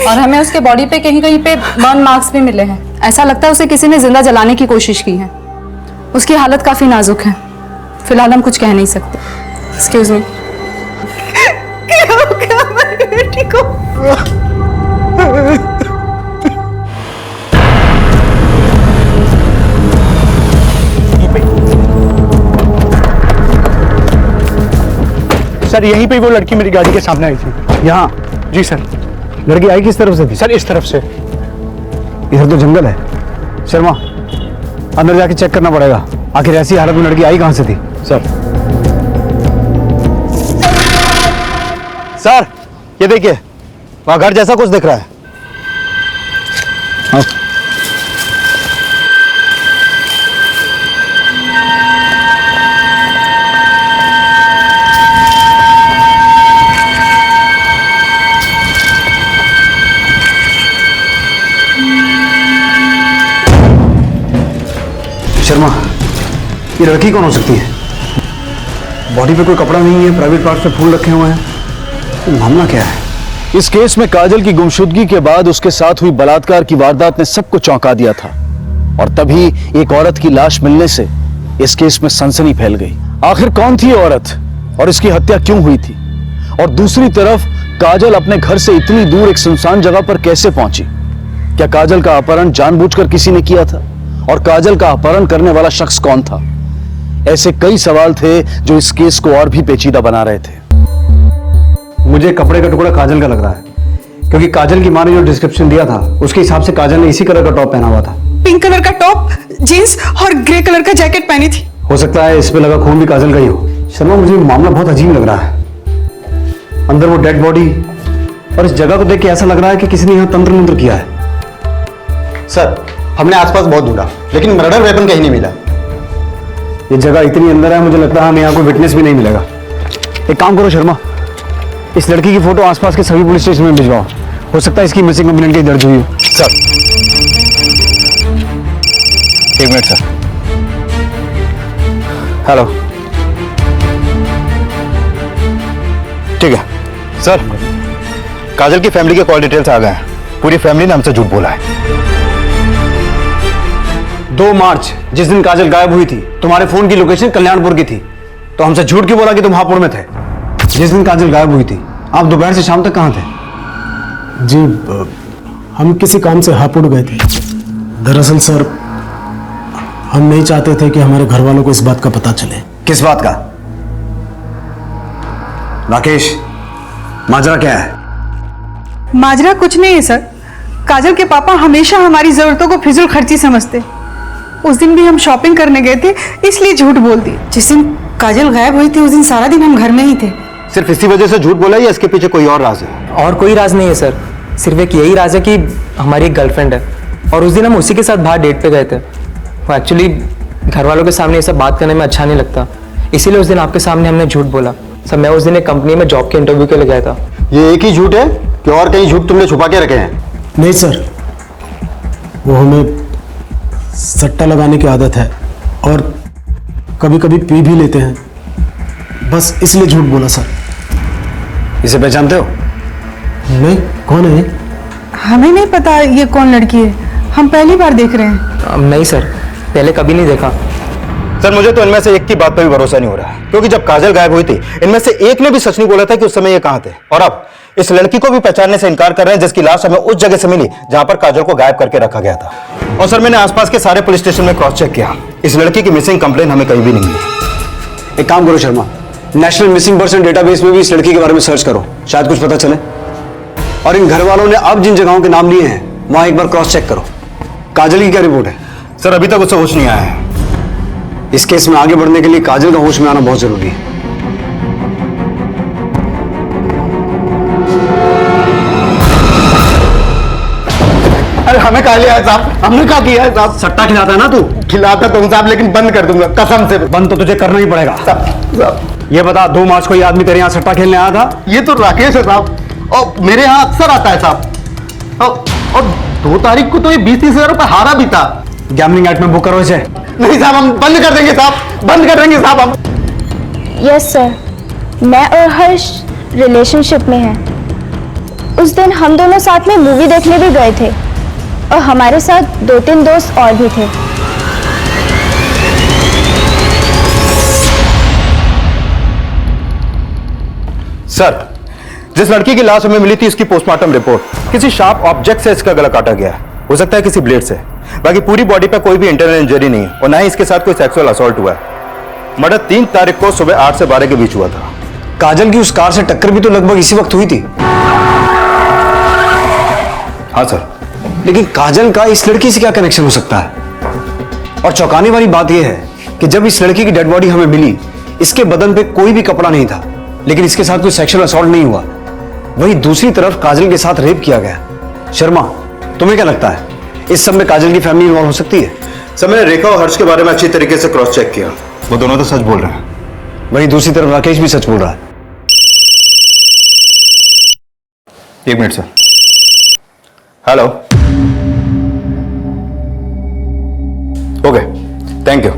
और हमें उसके बॉडी पे कहीं कहीं पे बर्न मार्क्स भी मिले हैं। ऐसा लगता है उसे किसी ने जिंदा जलाने की कोशिश की है। उसकी हालत काफी नाजुक है, फिलहाल हम कुछ कह नहीं सकते। Excuse me.
क्या हो गया हमारी बेटी को?
सर यहीं पे वो लड़की मेरी गाड़ी के सामने आई थी।
यहाँ?
जी सर।
लड़की आई किस तरफ से थी?
सर इस तरफ से।
इधर तो जंगल है। शर्मा अंदर जाके चेक करना पड़ेगा, आखिर ऐसी हालत में लड़की आई कहां से थी।
सर ये देखिए, वहां घर जैसा कुछ दिख रहा है।
हाँ। शर्मा ये लड़की कौन हो सकती है? बॉडी पे कोई कपड़ा नहीं है, प्राइवेट पार्ट्स पे फूल रखे हुए हैं, मामला क्या है?
इस केस में काजल की गुमशुदगी के बाद उसके साथ हुई बलात्कार की वारदात ने सबको चौंका दिया था, और तभी एक औरत की लाश मिलने से इस केस में सनसनी फैल गई। आखिर कौन थी औरत और इसकी हत्या क्यों हुई थी? और दूसरी तरफ काजल अपने घर से इतनी दूर एक सुनसान जगह पर कैसे पहुंची? क्या काजल का अपहरण जानबूझकर किसी ने किया था? और काजल का अपहरण करने वाला शख्स कौन था? ऐसे कई सवाल थे जो इस केस को और भी पेचीदा बना रहे थे।
मुझे कपड़े का टुकड़ा काजल का लग रहा है, क्योंकि काजल की माँ ने जो डिस्क्रिप्शन दिया था उसके हिसाब से काजल ने इसी कलर का टॉप पहना हुआ था।
पिंक कलर का टॉप, जीन्स और ग्रे कलर का जैकेट पहनी थी।
हो सकता है इस पे लगा खून भी काजल का ही हो। शर्मा मुझे मामला बहुत अजीब लग रहा है। अंदर वो डेड बॉडी और इस जगह को देख के ऐसा लग रहा है कि किसी ने यहाँ तंत्र मंत्र किया है।
सर हमने आसपास बहुत ढूंढा लेकिन मर्डर वेपन कहीं नहीं मिला।
ये जगह इतनी अंदर है, मुझे लगता है हमें यहाँ कोई विटनेस भी नहीं मिलेगा। एक काम करो शर्मा, इस लड़की की फोटो आसपास के सभी पुलिस स्टेशन में भिजवाओ, हो सकता है इसकी मिसिंग कंप्लेंट की दर्ज हुई हो।
Sir 1 minute sir.
हेलो,
ठीक है सर, काजल की फैमिली के कॉल डिटेल्स आ गए हैं। पूरी फैमिली ने हमसे झूठ बोला है।
2 मार्च जिस दिन काजल गायब हुई थी, तुम्हारे फोन की लोकेशन कल्याणपुर की थी, तो हमसे झूठ क्यों बोला कि तुम हापुड़ में थे? जिस दिन काजल गायब हुई थी, आप दोपहर से शाम तक कहाँ थे?
जी, हम किसी काम से हापुड़ गए थे। दरअसल सर, हम नहीं चाहते थे कि हमारे घर वालों को इस बात का पता चले।
किस बात का? राकेश, माजरा क्या है?
माजरा कुछ नहीं है सर। काजल के पापा हमेशा हमारी जरूरतों को फिजूल खर्ची समझते। उस दिन भी हम शॉपिंग करने गए थे, इसलिए झूठ बोल दी। जिस दिन काजल गायब हुई थी उस दिन सारा दिन हम घर में ही थे।
सिर्फ इसी वजह से झूठ बोला या इसके पीछे कोई और राज है?
और कोई राज नहीं है सर, सिर्फ एक यही राज है कि हमारी एक गर्लफ्रेंड है और उस दिन हम उसी के साथ बाहर डेट पे गए थे। वो एक्चुअली घर वालों के सामने ये सब बात करने में अच्छा नहीं लगता, इसीलिए उस दिन आपके सामने हमने झूठ बोला। सर, मैं उस दिन एक कंपनी में जॉब के इंटरव्यू के लिए गया था।
ये एक ही झूठ है कि और कहीं झूठ तुमने छुपा के रखे हैं?
नहीं सर, वो हमें सट्टा लगाने की आदत है और कभी कभी पी भी लेते हैं, बस इसलिए झूठ बोला सर।
इसे पहचानते हो?
नहीं, कौन है?
हमें नहीं पता ये कौन लड़की है, हम पहली बार देख रहे हैं।
नहीं सर, पहले कभी नहीं देखा।
सर, मुझे तो इनमें से एक की बात पर भी भरोसा नहीं हो रहा, क्योंकि जब काजल गायब हुई थी इनमें से एक ने भी सच नहीं बोला था कि उस समय ये कहां थे। और अब इस लड़की को भी पहचानने से इनकार कर रहे हैं जिसकी लाश हमें उस जगह से मिली जहां पर काजल को गायब करके रखा गया था। और सर, मैंने आसपास के सारे पुलिस स्टेशन में क्रॉस चेक किया, इस लड़की की मिसिंग कंप्लेन हमें कहीं भी नहीं मिली।
एक काम करो Sharma, national missing person database में भी इस लड़की के बारे में सर्च करो, शायद कुछ पता चले। और इन घर वालों ने अब जिन जगहों के नाम लिए हैं वहां एक बार क्रॉस चेक करो। काजल की क्या रिपोर्ट है?
सर, अभी तक उसे होश नहीं आया है।
इस केस में आगे बढ़ने के लिए काजल का होश में आना बहुत जरूरी है।
अरे हमें कहा लिया है साहब, हमने कहा किया है साहब।
सट्टा खिलाता है ना तू?
खिलाता तुम साहब, लेकिन बंद कर दूंगा कसम से।
बंद तो तुझे करना ही पड़ेगा। ये बता, 2 मार्च को ये आदमी तेरे यहाँ सट्टा खेलने आया था?
ये तो राकेश है साहब, और मेरे यहाँ अक्सर आता है साहब। और 2 तारीख को तो ये 20-30 हजार रुपए हारा भी था।
गैम्बलिंग एक्ट में बुक करो इसे।
नहीं साहब, हम बंद कर देंगे साहब, बंद कर देंगे साहब हम।
यस सर, मैं और हर्ष रिलेशनशिप में हैं। उस दिन हम दोनों साथ में मूवी देखने भी गए थे और हमारे साथ 2-3 दोस्त और भी थे।
सर, जिस लड़की की लाश हमें मिली थी उसकी पोस्टमार्टम रिपोर्ट किसी शार्प ऑब्जेक्ट से इसका गला काटा गया है, हो सकता है किसी ब्लेड से। बाकी पूरी बॉडी पे कोई भी इंटरनल इंजरी नहीं है और ना ही इसके साथ कोई सेक्सुअल असॉल्ट हुआ है। मर्डर 3 तारीख को सुबह 8 से 12 के बीच हुआ था।
काजल की उस कार से टक्कर भी तो लगभग इसी वक्त हुई थी।
हाँ सर।
लेकिन काजल का इस लड़की से क्या कनेक्शन हो सकता है? और चौंकाने वाली बात यह है कि जब इस लड़की की डेड बॉडी हमें मिली, इसके बदन पे कोई भी कपड़ा नहीं था, लेकिन इसके साथ कोई सेक्सुअल असॉल्ट नहीं हुआ। वहीं दूसरी तरफ काजल के साथ रेप किया गया। शर्मा, तुम्हें क्या लगता है इस सब में काजल की फैमिली इन्वॉल्व हो सकती है?
सर, मैंने रेखा और हर्ष के बारे में अच्छी तरीके से क्रॉस चेक किया, वो दोनों तो सच बोल रहे हैं।
वहीं दूसरी तरफ राकेश भी सच बोल रहा है।
1 minute sir. Hello. Okay, thank you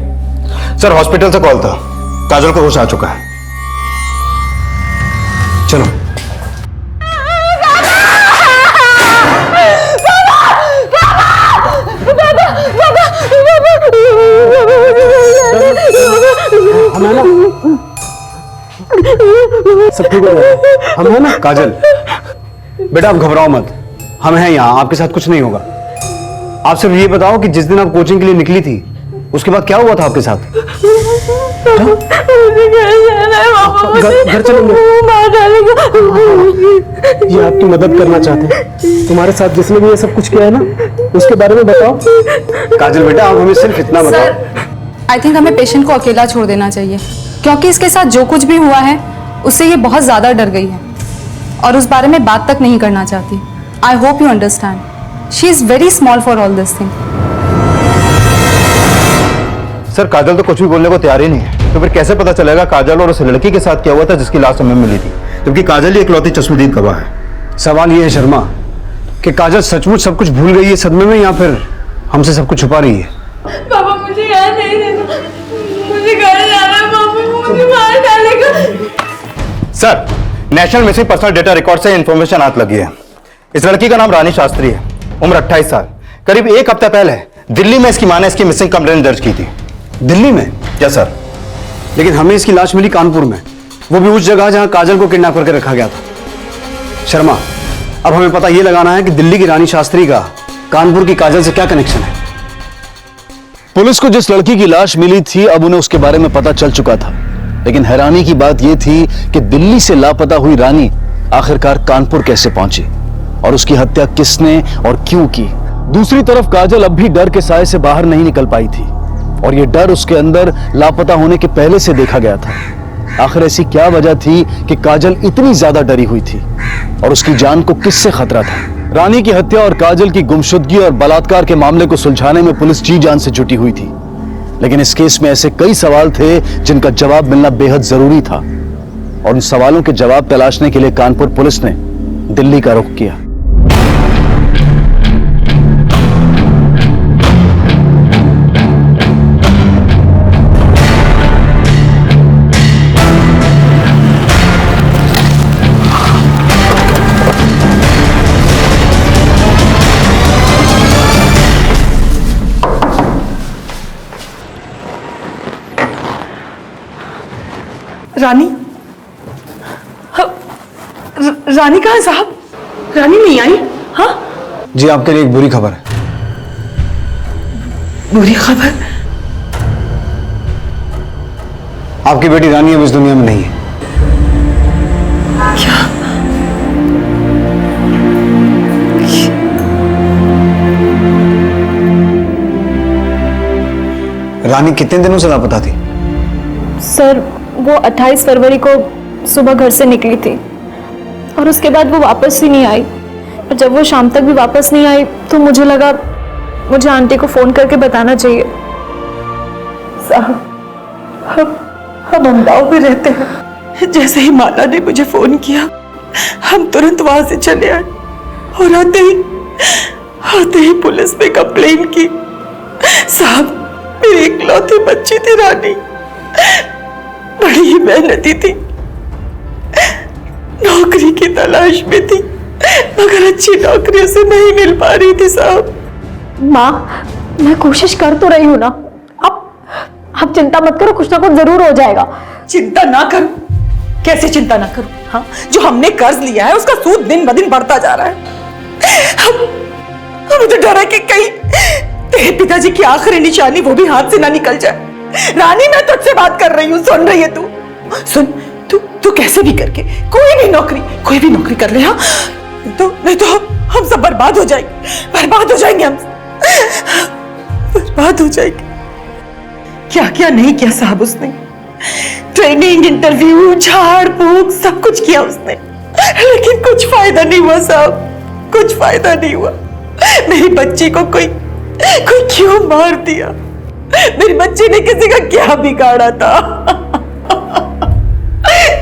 sir. Hospital से कॉल था, काजल को होश आ चुका है।
चलो। सब ठीक हो जाएगा, हम हैं ना? काजल बेटा, आप घबराओ मत, हम हैं यहाँ, आपके साथ कुछ नहीं होगा। आप सिर्फ ये बताओ कि जिस दिन आप कोचिंग के लिए निकली थी उसके बाद क्या हुआ था आपके साथ? घर चलेंगे।
ये आपकी मदद करना चाहते हैं। तुम्हारे साथ जिसने भी ये सब कुछ किया है ना, उसके बारे में बताओ।
काजल बेटा, आप हमें सिर्फ इतना बताओ।
आई थिंक हमें पेशेंट को अकेला छोड़ देना चाहिए, क्योंकि इसके साथ जो कुछ भी हुआ है उससे ये बहुत ज्यादा डर गई है और उस बारे में बात तक नहीं करना चाहती। I hope you understand, she is very small for all this thing.
Sir, Kajal तो कुछ भी बोलने को तैयार ही नहीं है, तो फिर कैसे पता चलेगा काजल और उस लड़की के साथ क्या हुआ था जिसकी लाश हमें मिली थी, जबकि काजल ही इकलौती चश्मदीद गवाह है।
सवाल ये है शर्मा कि काजल सचमुच सब कुछ भूल गई है सदमे में, या फिर हमसे सब कुछ छुपा रही है?
पापा, मुझे यहाँ नहीं रहना, मुझे घर जाना है। पापा मुझे मार डालेगा।
Sir, national missing personal data record से इंफॉर्मेशन हाथ लगी है। इस लड़की का नाम रानी शास्त्री है, उम्र 28 साल। करीब एक हफ्ते पहले दिल्ली में इसकी मां ने इसकी मिसिंग कंप्लेंट दर्ज की थी।
दिल्ली में?
Yes sir.
लेकिन हमें इसकी लाश मिली कानपुर में, वो भी उस जगह जहां काजल को किडनैप करके रखा गया था। शर्मा, अब हमें पता यह लगाना है कि दिल्ली की रानी शास्त्री का कानपुर की काजल से क्या कनेक्शन है।
पुलिस को जिस लड़की की लाश मिली थी अब उन्हें उसके बारे में पता चल चुका था, लेकिन हैरानी की बात यह थी कि दिल्ली से लापता हुई रानी आखिरकार कानपुर कैसे पहुंची और उसकी हत्या किसने और क्यों की। दूसरी तरफ काजल अब भी डर के साए से बाहर नहीं निकल पाई थी और यह डर उसके अंदर लापता होने के पहले से देखा गया था। आखिर ऐसी क्या वजह थी कि काजल इतनी ज्यादा डरी हुई थी और उसकी जान को किससे खतरा था। रानी की हत्या और काजल की गुमशुदगी और बलात्कार के मामले को सुलझाने में पुलिस जी जान से जुटी हुई थी, लेकिन इस केस में ऐसे कई सवाल थे जिनका जवाब मिलना बेहद जरूरी था और उन सवालों के जवाब तलाशने के लिए कानपुर पुलिस ने दिल्ली का रुख किया।
रानी? रानी कहाँ है साहब? रानी नहीं आई? हाँ?
जी आपके लिए एक बुरी खबर है।
बुरी खबर?
आपकी बेटी रानी अब इस दुनिया में नहीं है।
क्या?
रानी कितने दिनों से लापता थी?
सर वो 28 फरवरी को सुबह घर से निकली थी और उसके बाद वो वापस ही नहीं आई। और जब वो शाम तक भी वापस नहीं आई तो मुझे लगा मुझे आंटी को फोन करके बताना चाहिए।
साहब हम अमदाव में रहते हैं। जैसे ही माला ने मुझे फोन किया हम तुरंत वहां से चले आए और आते ही पुलिस में कंप्लेन की। साहब मेरी इकलौती बच्ची थी रानी, बड़ी ही मेहनती थी, नौकरी की तलाश में थी मगर अच्छी नौकरी उसे नहीं मिल पा रही थी। साहब
माँ मैं कोशिश कर तो रही हूँ ना, आप चिंता मत करो, कुछ ना कुछ जरूर हो जाएगा।
चिंता ना करूं? कैसे चिंता ना करूं? हाँ, जो हमने कर्ज लिया है उसका सूद दिन ब दिन बढ़ता जा रहा है। हम तो डर है कि कहीं तेरे पिताजी की आखिरी निशानी वो भी हाथ से ना निकल जाए। रानी मैं तुझसे बात कर रही हूँ, सुन रही है तू? सुन, तू कैसे भी करके कोई भी नौकरी कर ले। हाँ नहीं तो हम सब बर्बाद हो जाएंगे हम बर्बाद हो जाएंगे। क्या क्या नहीं किया साहब उसने, ट्रेनिंग, इंटरव्यू, झाड़ फूक सब कुछ किया उसने, लेकिन कुछ फायदा नहीं हुआ साहब, कुछ फायदा नहीं हुआ। मेरी बच्ची को कोई क्यों मार दिया? मेरी बच्ची ने किसी का क्या बिगाड़ा था?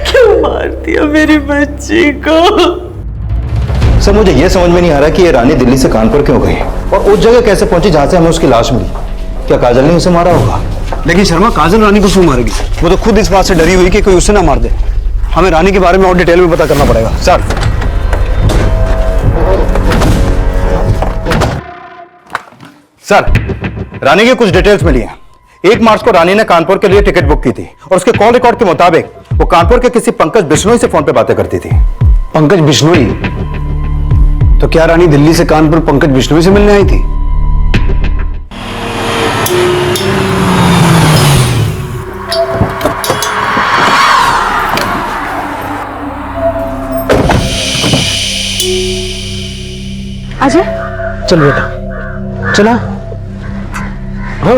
क्यों मार दिया मेरी बच्ची को?
सर मुझे यह समझ में नहीं आ रहा कि ये रानी दिल्ली से कानपुर क्यों गई और उस जगह कैसे पहुंची जहां से हमें उसकी लाश मिली। क्या काजल ने उसे मारा होगा?
लेकिन शर्मा, काजल रानी को क्यों मारेगी? वो तो खुद इस बात से डरी हुई कि कोई उसे ना मार दे। हमें रानी के बारे में और डिटेल में पता करना पड़ेगा।
सर रानी की कुछ डिटेल्स मिली हैं। 1 मार्च को रानी ने कानपुर के लिए टिकट बुक की थी और उसके कॉल रिकॉर्ड के मुताबिक वो कानपुर के किसी पंकज बिश्नोई से फोन पे बातें करती थी।
पंकज बिश्नोई? तो क्या रानी दिल्ली से कानपुर पंकज बिश्नोई से मिलने आई थी?
अजय
चल बेटा चला। हाँ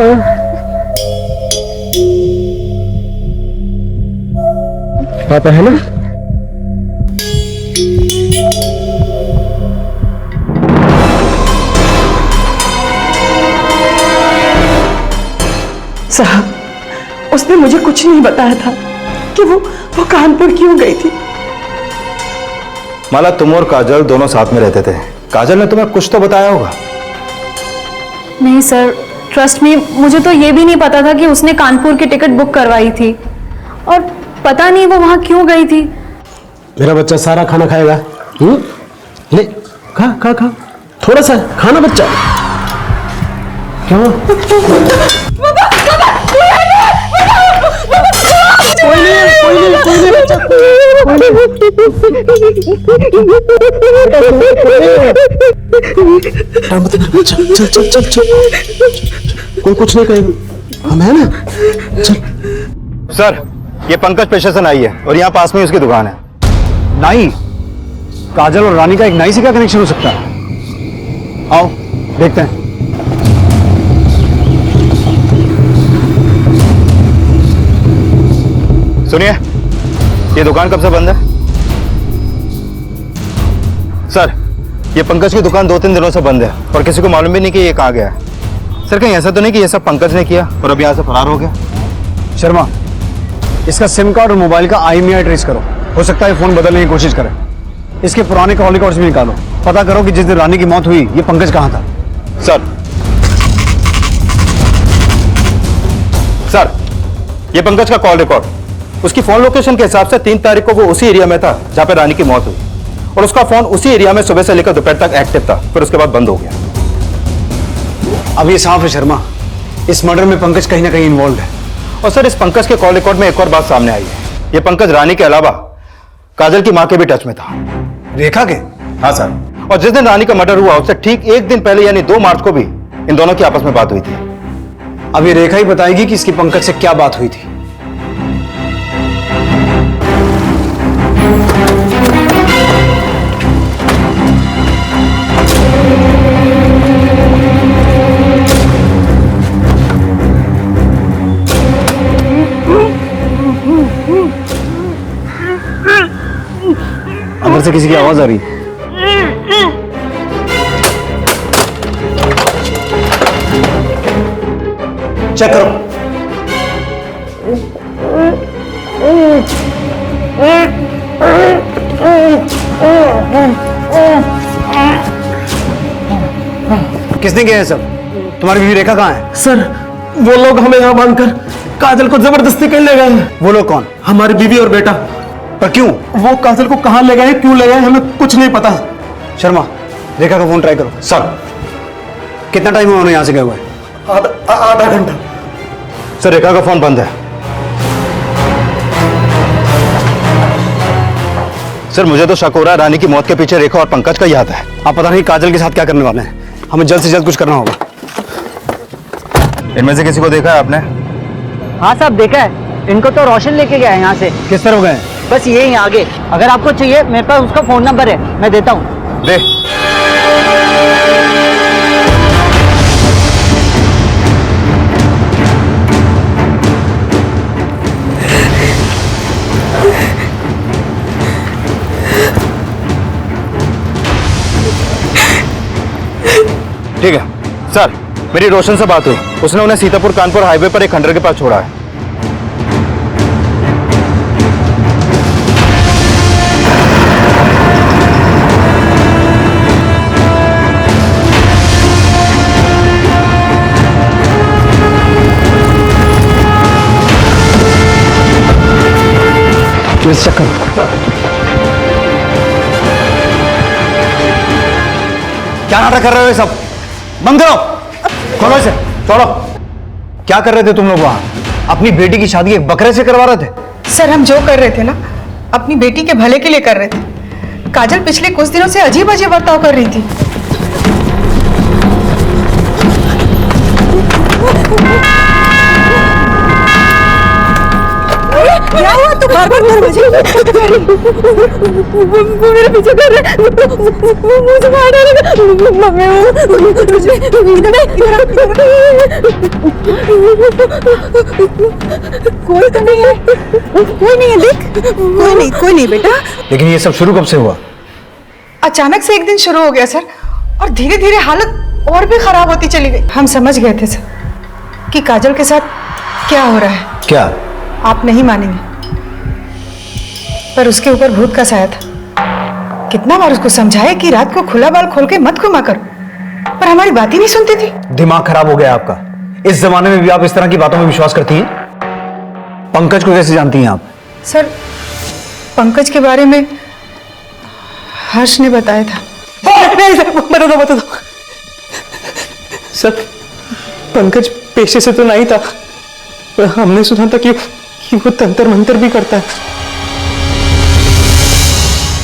पापा है ना?
साहब उसने मुझे कुछ नहीं बताया था कि वो कानपुर क्यों गई थी।
माला, तुम और काजल दोनों साथ में रहते थे, काजल ने तुम्हें कुछ तो बताया होगा।
नहीं सर, ट्रस्ट मी, मुझे तो ये भी नहीं पता था कि उसने कानपुर की टिकट बुक करवाई थी और पता नहीं वो वहां क्यों गई थी।
मेरा बच्चा सारा खाना खाएगा। ले खा खा खा, थोड़ा सा खाना बच्चा। क्यों? कोई नहीं बच्चा, चल चल चल चल, कोई कुछ नहीं कहेगा, हम है ना, चल।
सर, ये पंकज पेशे से नाई है और यहाँ पास में ही उसकी दुकान है।
नाई? काजल और रानी का एक नाई से क्या कनेक्शन हो सकता है? आओ देखते हैं।
सुनिए, ये दुकान कब से बंद है? सर, ये पंकज की दुकान 2-3 दिनों से बंद है और किसी को मालूम भी नहीं कि ये कहाँ गया है। सर, कहीं ऐसा तो नहीं कि ये सब पंकज ने किया और अब यहाँ से फरार हो गया?
शर्मा, इसका सिम कार्ड और मोबाइल का IMEI ट्रेस करो। हो सकता है फोन बदलने की कोशिश करे। इसके पुराने कॉल रिकॉर्ड्स भी निकालो, पता करो कि जिस दिन रानी की मौत हुई ये पंकज कहाँ था।
सर, ये पंकज का कॉल रिकॉर्ड, उसकी फोन लोकेशन के हिसाब से 3 तारीख को वो उसी एरिया में था जहां पे रानी की मौत हुई और उसका फोन उसी एरिया में सुबह से लेकर दोपहर तक एक्टिव था, फिर उसके बाद बंद हो गया।
अब ये साफ है शर्मा, इस मर्डर में पंकज कहीं ना कहीं इन्वॉल्व है।
और सर, इस पंकज के कॉल रिकॉर्ड में एक और बात सामने आई है। ये पंकज रानी के अलावा काजल की मां के भी टच में था।
रेखा के?
हाँ सर, और जिस दिन रानी का मर्डर हुआ उससे ठीक 1 दिन पहले यानी 2 मार्च को भी इन दोनों की आपस में बात हुई थी।
अब ये रेखा ही बताएगी कि इसकी पंकज से क्या बात हुई थी। अंदर से किसी की आवाज आ रही है। चेक करो। किसने किया है सब? तुम्हारी बीवी रेखा कहाँ है?
सर, वो लोग हमें यहाँ बांधकर काजल को जबरदस्ती कहीं ले गए हैं।
वो लोग कौन?
हमारी बीवी और बेटा।
पर क्यों?
वो काजल को कहाँ ले गए, क्यों ले गए, हमें कुछ नहीं पता।
शर्मा, रेखा का फोन ट्राई करो।
सर,
कितना टाइम हुआ उन्हें यहाँ से गए हुए?
आधा घंटा।
सर, रेखा का फोन बंद है। सर, मुझे तो शक हो रहा है रानी की मौत के पीछे रेखा और पंकज का ही हाथ है।
आप पता नहीं काजल के साथ क्या करने वाले हैं। हमें जल्द से जल्द कुछ करना होगा।
इनमें से किसी को देखा है आपने?
हाँ साहब, देखा है। इनको तो रोशन लेके गया है यहाँ से।
किस तरह गए?
बस ये ही आगे। अगर आपको चाहिए, मेरे पास उसका फोन नंबर है, मैं देता हूँ।
दे। ठीक है सर, मेरी रोशन से बात हुई। उसने उन्हें सीतापुर कानपुर हाईवे पर एक खंडर के पास छोड़ा है।
चक्कर क्या नाटक कर रहे हो ये सब? बंद करो, खोलो इसे, छोड़ो। क्या कर रहे थे तुम लोग वहां? अपनी बेटी की शादी एक बकरे से करवा रहे थे?
सर, हम जो कर रहे थे ना, अपनी बेटी के भले के लिए कर रहे थे। काजल पिछले कुछ दिनों से अजीब अजीब बर्ताव कर रही थी। क्या हुआ? तू बार-बार दरवाजे मेरे पीछे कर रहे, मुझे मार डालेगा। मम्मी, कोई तो नहीं है, कोई नहीं है, देख। कोई नहीं बेटा।
लेकिन ये सब शुरू कब से हुआ?
अचानक से एक दिन शुरू हो गया सर, और धीरे धीरे हालत और भी खराब होती चली गई। हम समझ गए थे सर कि काजल के साथ क्या हो रहा है।
क्या?
आप नहीं मानेंगे, पर उसके ऊपर भूत का साया था। कितना बार उसको समझाया कि रात को खुला बाल खोल के मत घुमा करो, पर हमारी बात ही नहीं सुनती थी।
दिमाग खराब हो गया आपका। इस जमाने में भी आप इस तरह की बातों में विश्वास करती हैं? पंकज को कैसे जानती हैं आप?
सर, पंकज के बारे में हर्ष ने बताया था।
बता दो सर, पंकज पेशे से तो नहीं था, पर हमने सुना था कि वो तंत्र मंत्र भी करता है।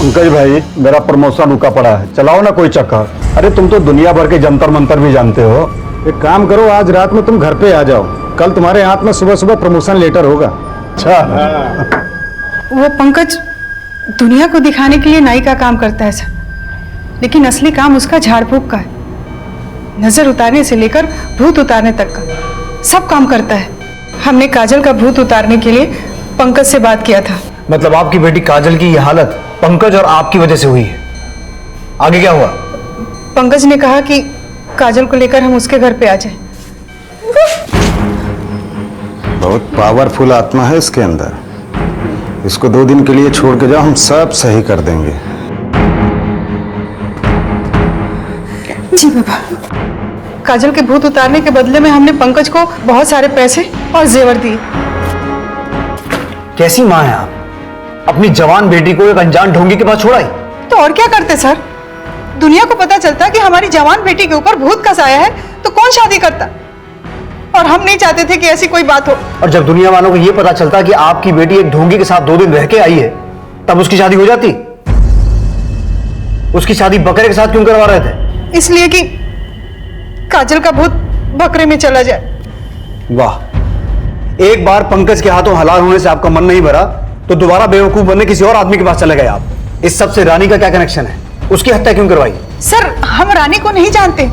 पंकज भाई, मेरा प्रमोशन रुका पड़ा है, चलाओ ना कोई चक्कर। अरे तुम तो दुनिया भर के जंतर मंतर भी जानते हो। एक काम करो, आज रात में तुम घर पे आ जाओ, कल तुम्हारे हाथ में सुबह सुबह प्रमोशन लेटर होगा। अच्छा।
वो पंकज दुनिया को दिखाने के लिए नाई का काम करता है सर, लेकिन असली काम उसका झाड़ फूक का है। नजर उतारने से लेकर भूत उतारने तक का सब काम करता है। हमने काजल का भूत उतारने के लिए पंकज से बात किया था।
मतलब आपकी बेटी काजल की यह हालत पंकज और आपकी वजह से हुई है? आगे क्या हुआ?
पंकज ने कहा कि काजल को लेकर हम उसके घर पे आ जाएं।
बहुत पावरफुल आत्मा है इसके अंदर, इसको 2 दिन के लिए छोड़ के जाओ, हम सब सही कर देंगे।
जी बाबा। काजल के भूत उतारने के बदले में हमने पंकज को बहुत सारे पैसे और जेवर दिए।
कैसी माँ है आप? अपनी जवान बेटी को एक अनजान ढोंगी के पास छोड़ाई?
तो और क्या करते सर? दुनिया को पता चलता कि हमारी जवान बेटी के ऊपर भूत का साया है तो कौन शादी करता? और हम नहीं चाहते थे कि ऐसी कोई बात हो।
और जब दुनिया वालों को यह पता चलता कि आपकी बेटी एक ढोंगी के साथ 2 दिन रह के आई है, तब उसकी शादी हो जाती? उसकी शादी बकरे के साथ क्यों करवा रहे थे?
इसलिए कि काजल का भूत बकरे में चला जाए।
वाह, एक बार पंकज के हाथों हलाल होने से आपका मन नहीं भरा तो दोबारा बेवकूफ बनने किसी और आदमी के पास चले गए आप। इस सब से रानी का क्या कनेक्शन है? उसकी हत्या क्यों करवाई?
सर, हम रानी को नहीं जानते।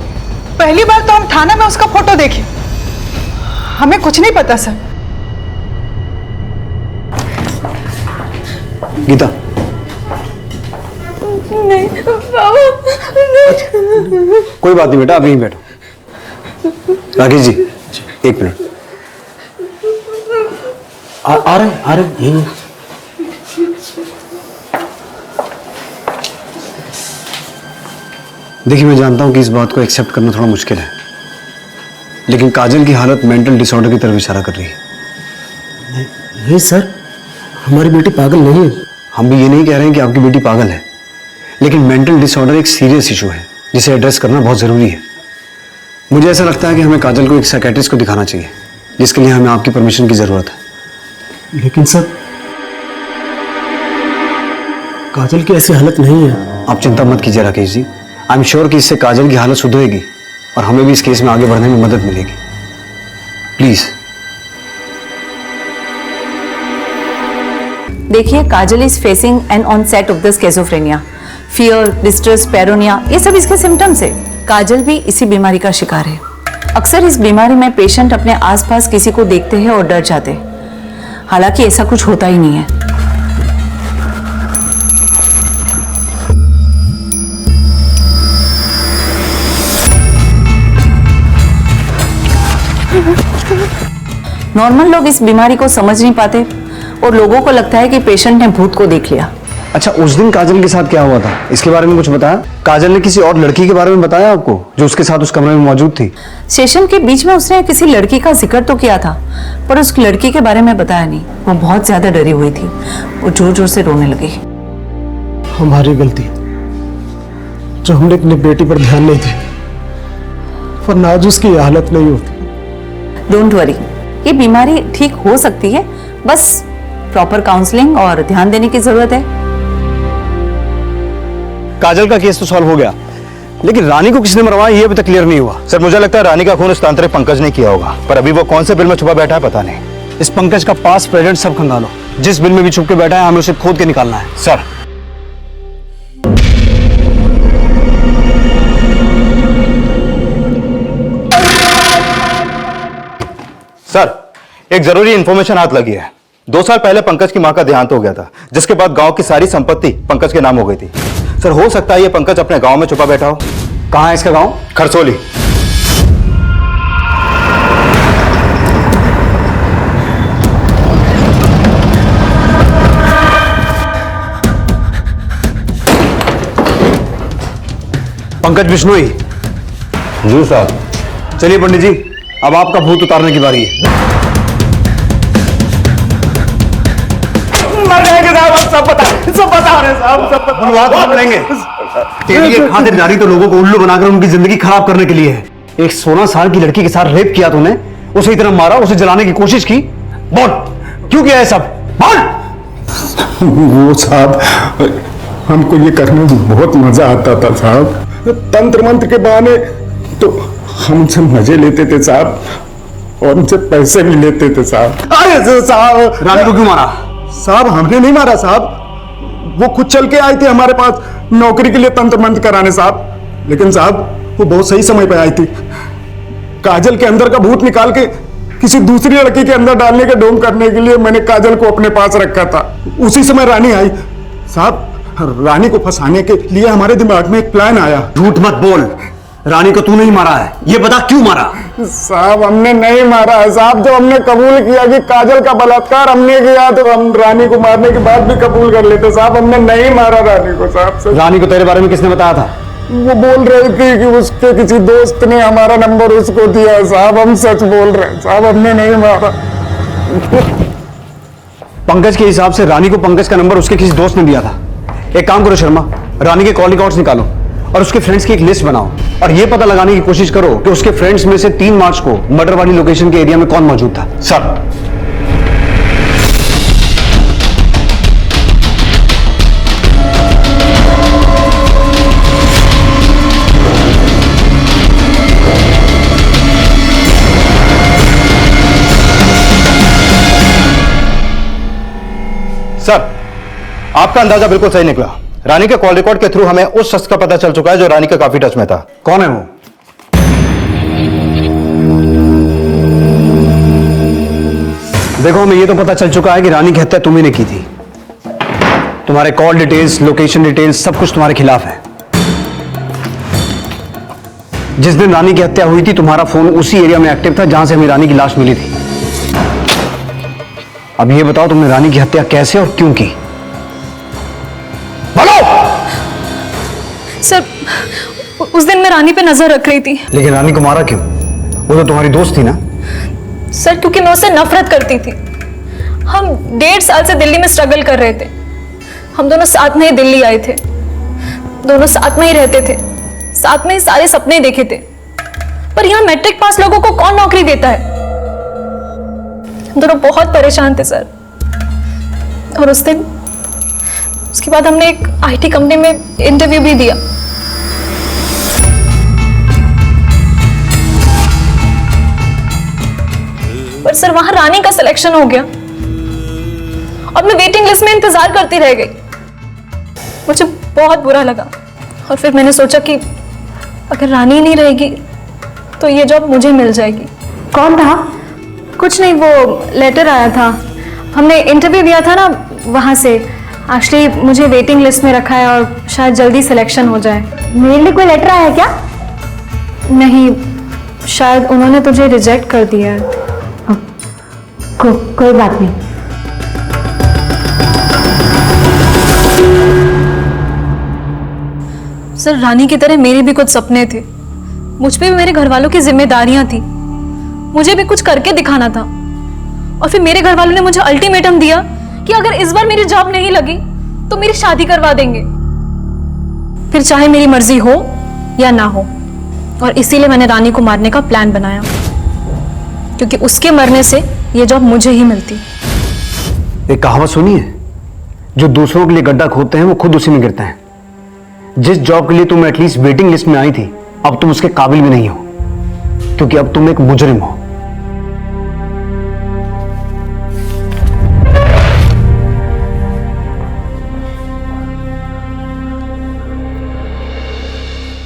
पहली बार तो हम थाना में उसका फोटो देखे, हमें कुछ नहीं पता सर।
गीता,
नहीं बाबा,
कोई बात नहीं बेटा, आप यहीं बैठो। राकेश जी, 1 मिनट। आ रहे यही। देखिए, मैं जानता हूं कि इस बात को एक्सेप्ट करना थोड़ा मुश्किल है, लेकिन काजल की हालत मेंटल डिसऑर्डर की तरफ इशारा कर रही है।
नहीं सर, हमारी बेटी पागल नहीं है।
हम भी ये नहीं कह रहे हैं कि आपकी बेटी पागल है, लेकिन मेंटल डिसऑर्डर एक सीरियस इशू है जिसे एड्रेस करना बहुत जरूरी है। मुझे ऐसा लगता है कि हमें काजल को एक साइकियाट्रिस्ट को दिखाना चाहिए, जिसके लिए हमें आपकी परमिशन की जरूरत है।
लेकिन सर, काजल की ऐसी हालत नहीं है।
आप चिंता मत कीजिए Rakesh ji, I am sure कि इससे काजल की हालत सुधरेगी और हमें भी इस केस में आगे बढ़ने में मदद मिलेगी। प्लीज।
देखिए, Kajal is facing an onset of the schizophrenia, fear, distress, paranoia, ये सब इसके सिम्टम्स है। काजल भी इसी बीमारी का शिकार है। अक्सर इस बीमारी में पेशेंट अपने आसपास किसी को देखते हैं और डर जाते हैं, हालांकि ऐसा कुछ होता ही नहीं है। नॉर्मल लोग इस बीमारी को समझ नहीं पाते और लोगों को लगता है कि पेशेंट ने भूत को देख लिया।
अच्छा, उस दिन काजल के साथ क्या हुआ था, इसके बारे में कुछ बताया? काजल ने किसी और लड़की के बारे में बताया आपको जो उसके साथ उस कमरे में मौजूद थी?
सेशन के बीच में उसने किसी लड़की का जिक्र तो किया था, पर उस लड़की के बारे में बताया नहीं। वो बहुत ज्यादा डरी हुई थी, वो जोर जोर से रोने लगी।
हमारी गलती जो हमने अपनी बेटी पर ध्यान नहीं दिया, वरना आज उसकी ये हालत नहीं होती।
डोंट वरी, ये बीमारी ठीक हो सकती है, बस प्रॉपर काउंसलिंग और ध्यान देने की जरूरत है।
काजल का केस तो सॉल्व हो गया, लेकिन रानी को किसने मरवाया ये अभी तक क्लियर नहीं हुआ।
सर, मुझे लगता है रानी का खून उस तांत्रिक पंकज ने किया होगा, पर अभी वो कौन से बिल में छुपा बैठा है पता नहीं।
इस पंकज का पास प्रेजेंट सब खंगालो, जिस बिल में भी छुप के बैठा है हमें उसे खोद के निकालना है।
सर, सर, एक जरूरी इंफॉर्मेशन हाथ लगी है। 2 साल पहले पंकज की मां का देहांत हो गया था, जिसके बाद गांव की सारी संपत्ति पंकज के नाम हो गई थी। सर, हो सकता है ये पंकज अपने गांव में छुपा बैठा हो।
कहां है इसका गांव?
खरसोली।
पंकज बिश्नोई।
जी साहब।
चलिए पंडित जी, अब आपका भूत उतारने की बारी है।
मर जाएंगे साहब,
सब बता रहे साहब, सब बुलवा कर लेंगे। तेरी ये खातिरदारी तो लोगों को उल्लू बनाकर उनकी जिंदगी खराब करने के लिए है। एक 16 साल की लड़की के साथ रेप किया तूने, उसे इतना मारा, उसे जलाने की कोशिश की, बोल क्यों किया है सब, बोल।
वो साहब, हमको ये करने में बहुत मजा आता था साहब। तंत्र मंत्र के बहाने तो हम उनसे मजे लेते थे साहब, और उनसे पैसे भी लेते थे साहब। अरे साहब,
रानी को क्यों मारा?
साहब हमने नहीं मारा साहब, वो खुद चल के आई थी हमारे पास नौकरी के लिए तंत्र मंत्र कराने साहब। लेकिन साहब वो बहुत सही समय पर आई थी। काजल के अंदर का भूत निकाल के किसी दूसरी लड़की के अंदर डालने के ढोंग करने के लिए मैंने काजल को अपने पास रखा था। उसी समय रानी आई साहब। रानी को फंसाने के लिए हमारे दिमाग में एक प्लान आया।
झूठ मत बोल, रानी को तू नहीं मारा है, ये बता क्यों मारा?
साहब हमने नहीं मारा है साहब। जब हमने कबूल किया कि काजल का बलात्कार हमने किया तो हम रानी को मारने के बाद भी कबूल कर लेते साहब। हमने नहीं मारा रानी को साहब।
रानी को तेरे बारे में किसने बताया था?
वो बोल रही थी कि उसके किसी दोस्त ने हमारा नंबर उसको दिया है साहब। हम सच बोल रहे हैं साहब, हमने नहीं मारा।
पंकज के हिसाब से रानी को पंकज का नंबर उसके किसी दोस्त ने दिया था। एक काम करो शर्मा, रानी के कॉल रिकॉर्ड्स निकालो और उसके फ्रेंड्स की एक लिस्ट बनाओ और यह पता लगाने की कोशिश करो कि उसके फ्रेंड्स में से 3 मार्च को मर्डर वाली लोकेशन के एरिया में कौन मौजूद था। सर
सर, आपका अंदाजा बिल्कुल सही निकला। रानी के कॉल रिकॉर्ड के थ्रू हमें उस शख्स का पता चल चुका है जो रानी के काफी टच में था।
कौन है वो? देखो हमें ये तो पता चल चुका है कि रानी की हत्या तुम्ही ने की थी। तुम्हारे कॉल डिटेल्स, लोकेशन डिटेल्स सब कुछ तुम्हारे खिलाफ है। जिस दिन रानी की हत्या हुई थी तुम्हारा फोन उसी एरिया में एक्टिव था जहां से हमें रानी की लाश मिली थी। अब ये बताओ तुमने रानी की हत्या कैसे और क्यों की?
सर, उस दिन मैं रानी पे नजर रख रही थी।
लेकिन रानी को मारा क्यों? वो तो तुम्हारी दोस्त थी ना।
सर, क्योंकि मैं उससे नफरत करती थी। हम 1.5 साल से दिल्ली में स्ट्रगल कर रहे थे। हम दोनों साथ में ही दिल्ली आए थे, दोनों साथ में ही रहते थे, साथ में ही सारे सपने देखे थे। पर यहाँ मैट्रिक पास लोगों को कौन नौकरी देता है? हम दोनों बहुत परेशान थे सर। और उस दिन, उसके बाद हमने एक आईटी कंपनी में इंटरव्यू भी दिया। पर सर वहां रानी का सिलेक्शन हो गया और मैं वेटिंग लिस्ट में इंतजार करती रह गई। मुझे बहुत बुरा लगा और फिर मैंने सोचा कि अगर रानी नहीं रहेगी तो ये जॉब मुझे मिल जाएगी।
कौन था?
कुछ नहीं, वो लेटर आया था, हमने इंटरव्यू दिया था ना वहाँ से। एक्चुअली मुझे वेटिंग लिस्ट में रखा है और शायद जल्दी सिलेक्शन हो जाए।
मेरे लिए कोई लेटर आया क्या?
नहीं, शायद उन्होंने तुझे रिजेक्ट कर दिया है।
कोई बात नहीं।
सर, रानी की तरह मेरे भी कुछ सपने थे। मुझ पे भी मेरे घर वालों की जिम्मेदारियां थी। मुझे भी कुछ करके दिखाना था। और फिर मेरे घर वालों ने मुझे अल्टीमेटम दिया कि अगर इस बार मेरी जॉब नहीं लगी तो मेरी शादी करवा देंगे, फिर चाहे मेरी मर्जी हो या ना हो। और इसीलिए मैंने रानी को मारने का प्लान बनाया, क्योंकि उसके मरने से ये जॉब मुझे ही मिलती।
एक कहावत सुनी है, जो दूसरों के लिए गड्ढा खोदते हैं वो खुद उसी में गिरते हैं। जिस जॉब के लिए तुम एटलीस्ट वेटिंग लिस्ट में आई थी, अब तुम उसके काबिल भी नहीं हो, क्योंकि अब तुम एक मुजरिम हो।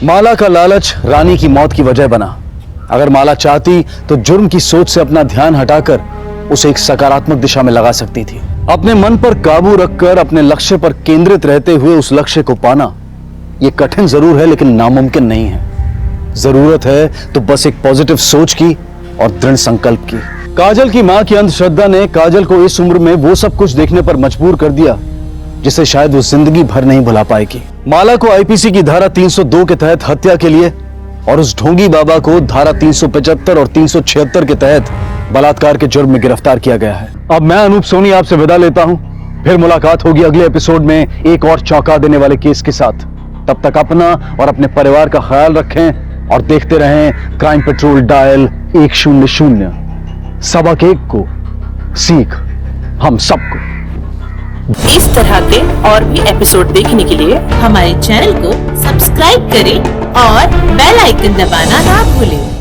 माला का लालच रानी की मौत की वजह बना। अगर माला चाहती तो जुर्म की सोच से अपना ध्यान हटाकर उसे एक सकारात्मक दिशा में लगा सकती थी। अपने मन पर काबू रखकर अपने लक्ष्य पर केंद्रित रहते हुए उस लक्ष्य को पाना यह कठिन जरूर है, लेकिन नामुमकिन नहीं है। जरूरत है तो बस एक पॉजिटिव सोच की और दृढ़ संकल्प की। काजल की मां की अंधश्रद्धा ने काजल को इस उम्र में वो सब कुछ देखने पर मजबूर कर दिया जिसे शायद वो जिंदगी भर नहीं भुला पाएगी। माला को आईपीसी की धारा 302 के तहत हत्या के लिए और उस ढोंगी बाबा को धारा 375 और 376 के तहत बलात्कार के जुर्म में गिरफ्तार किया गया है। अब मैं अनूप सोनी आपसे विदा लेता हूं फिर मुलाकात होगी अगले एपिसोड में एक और चौंका देने वाले केस के साथ। तब तक अपना और अपने परिवार का ख्याल रखें और देखते रहें क्राइम पेट्रोल डायल 100। सबक एक को सीख हम सबको।
इस तरह के और भी एपिसोड देखने के लिए हमारे चैनल को सब्सक्राइब करें और बेल आइकन दबाना ना भूलें।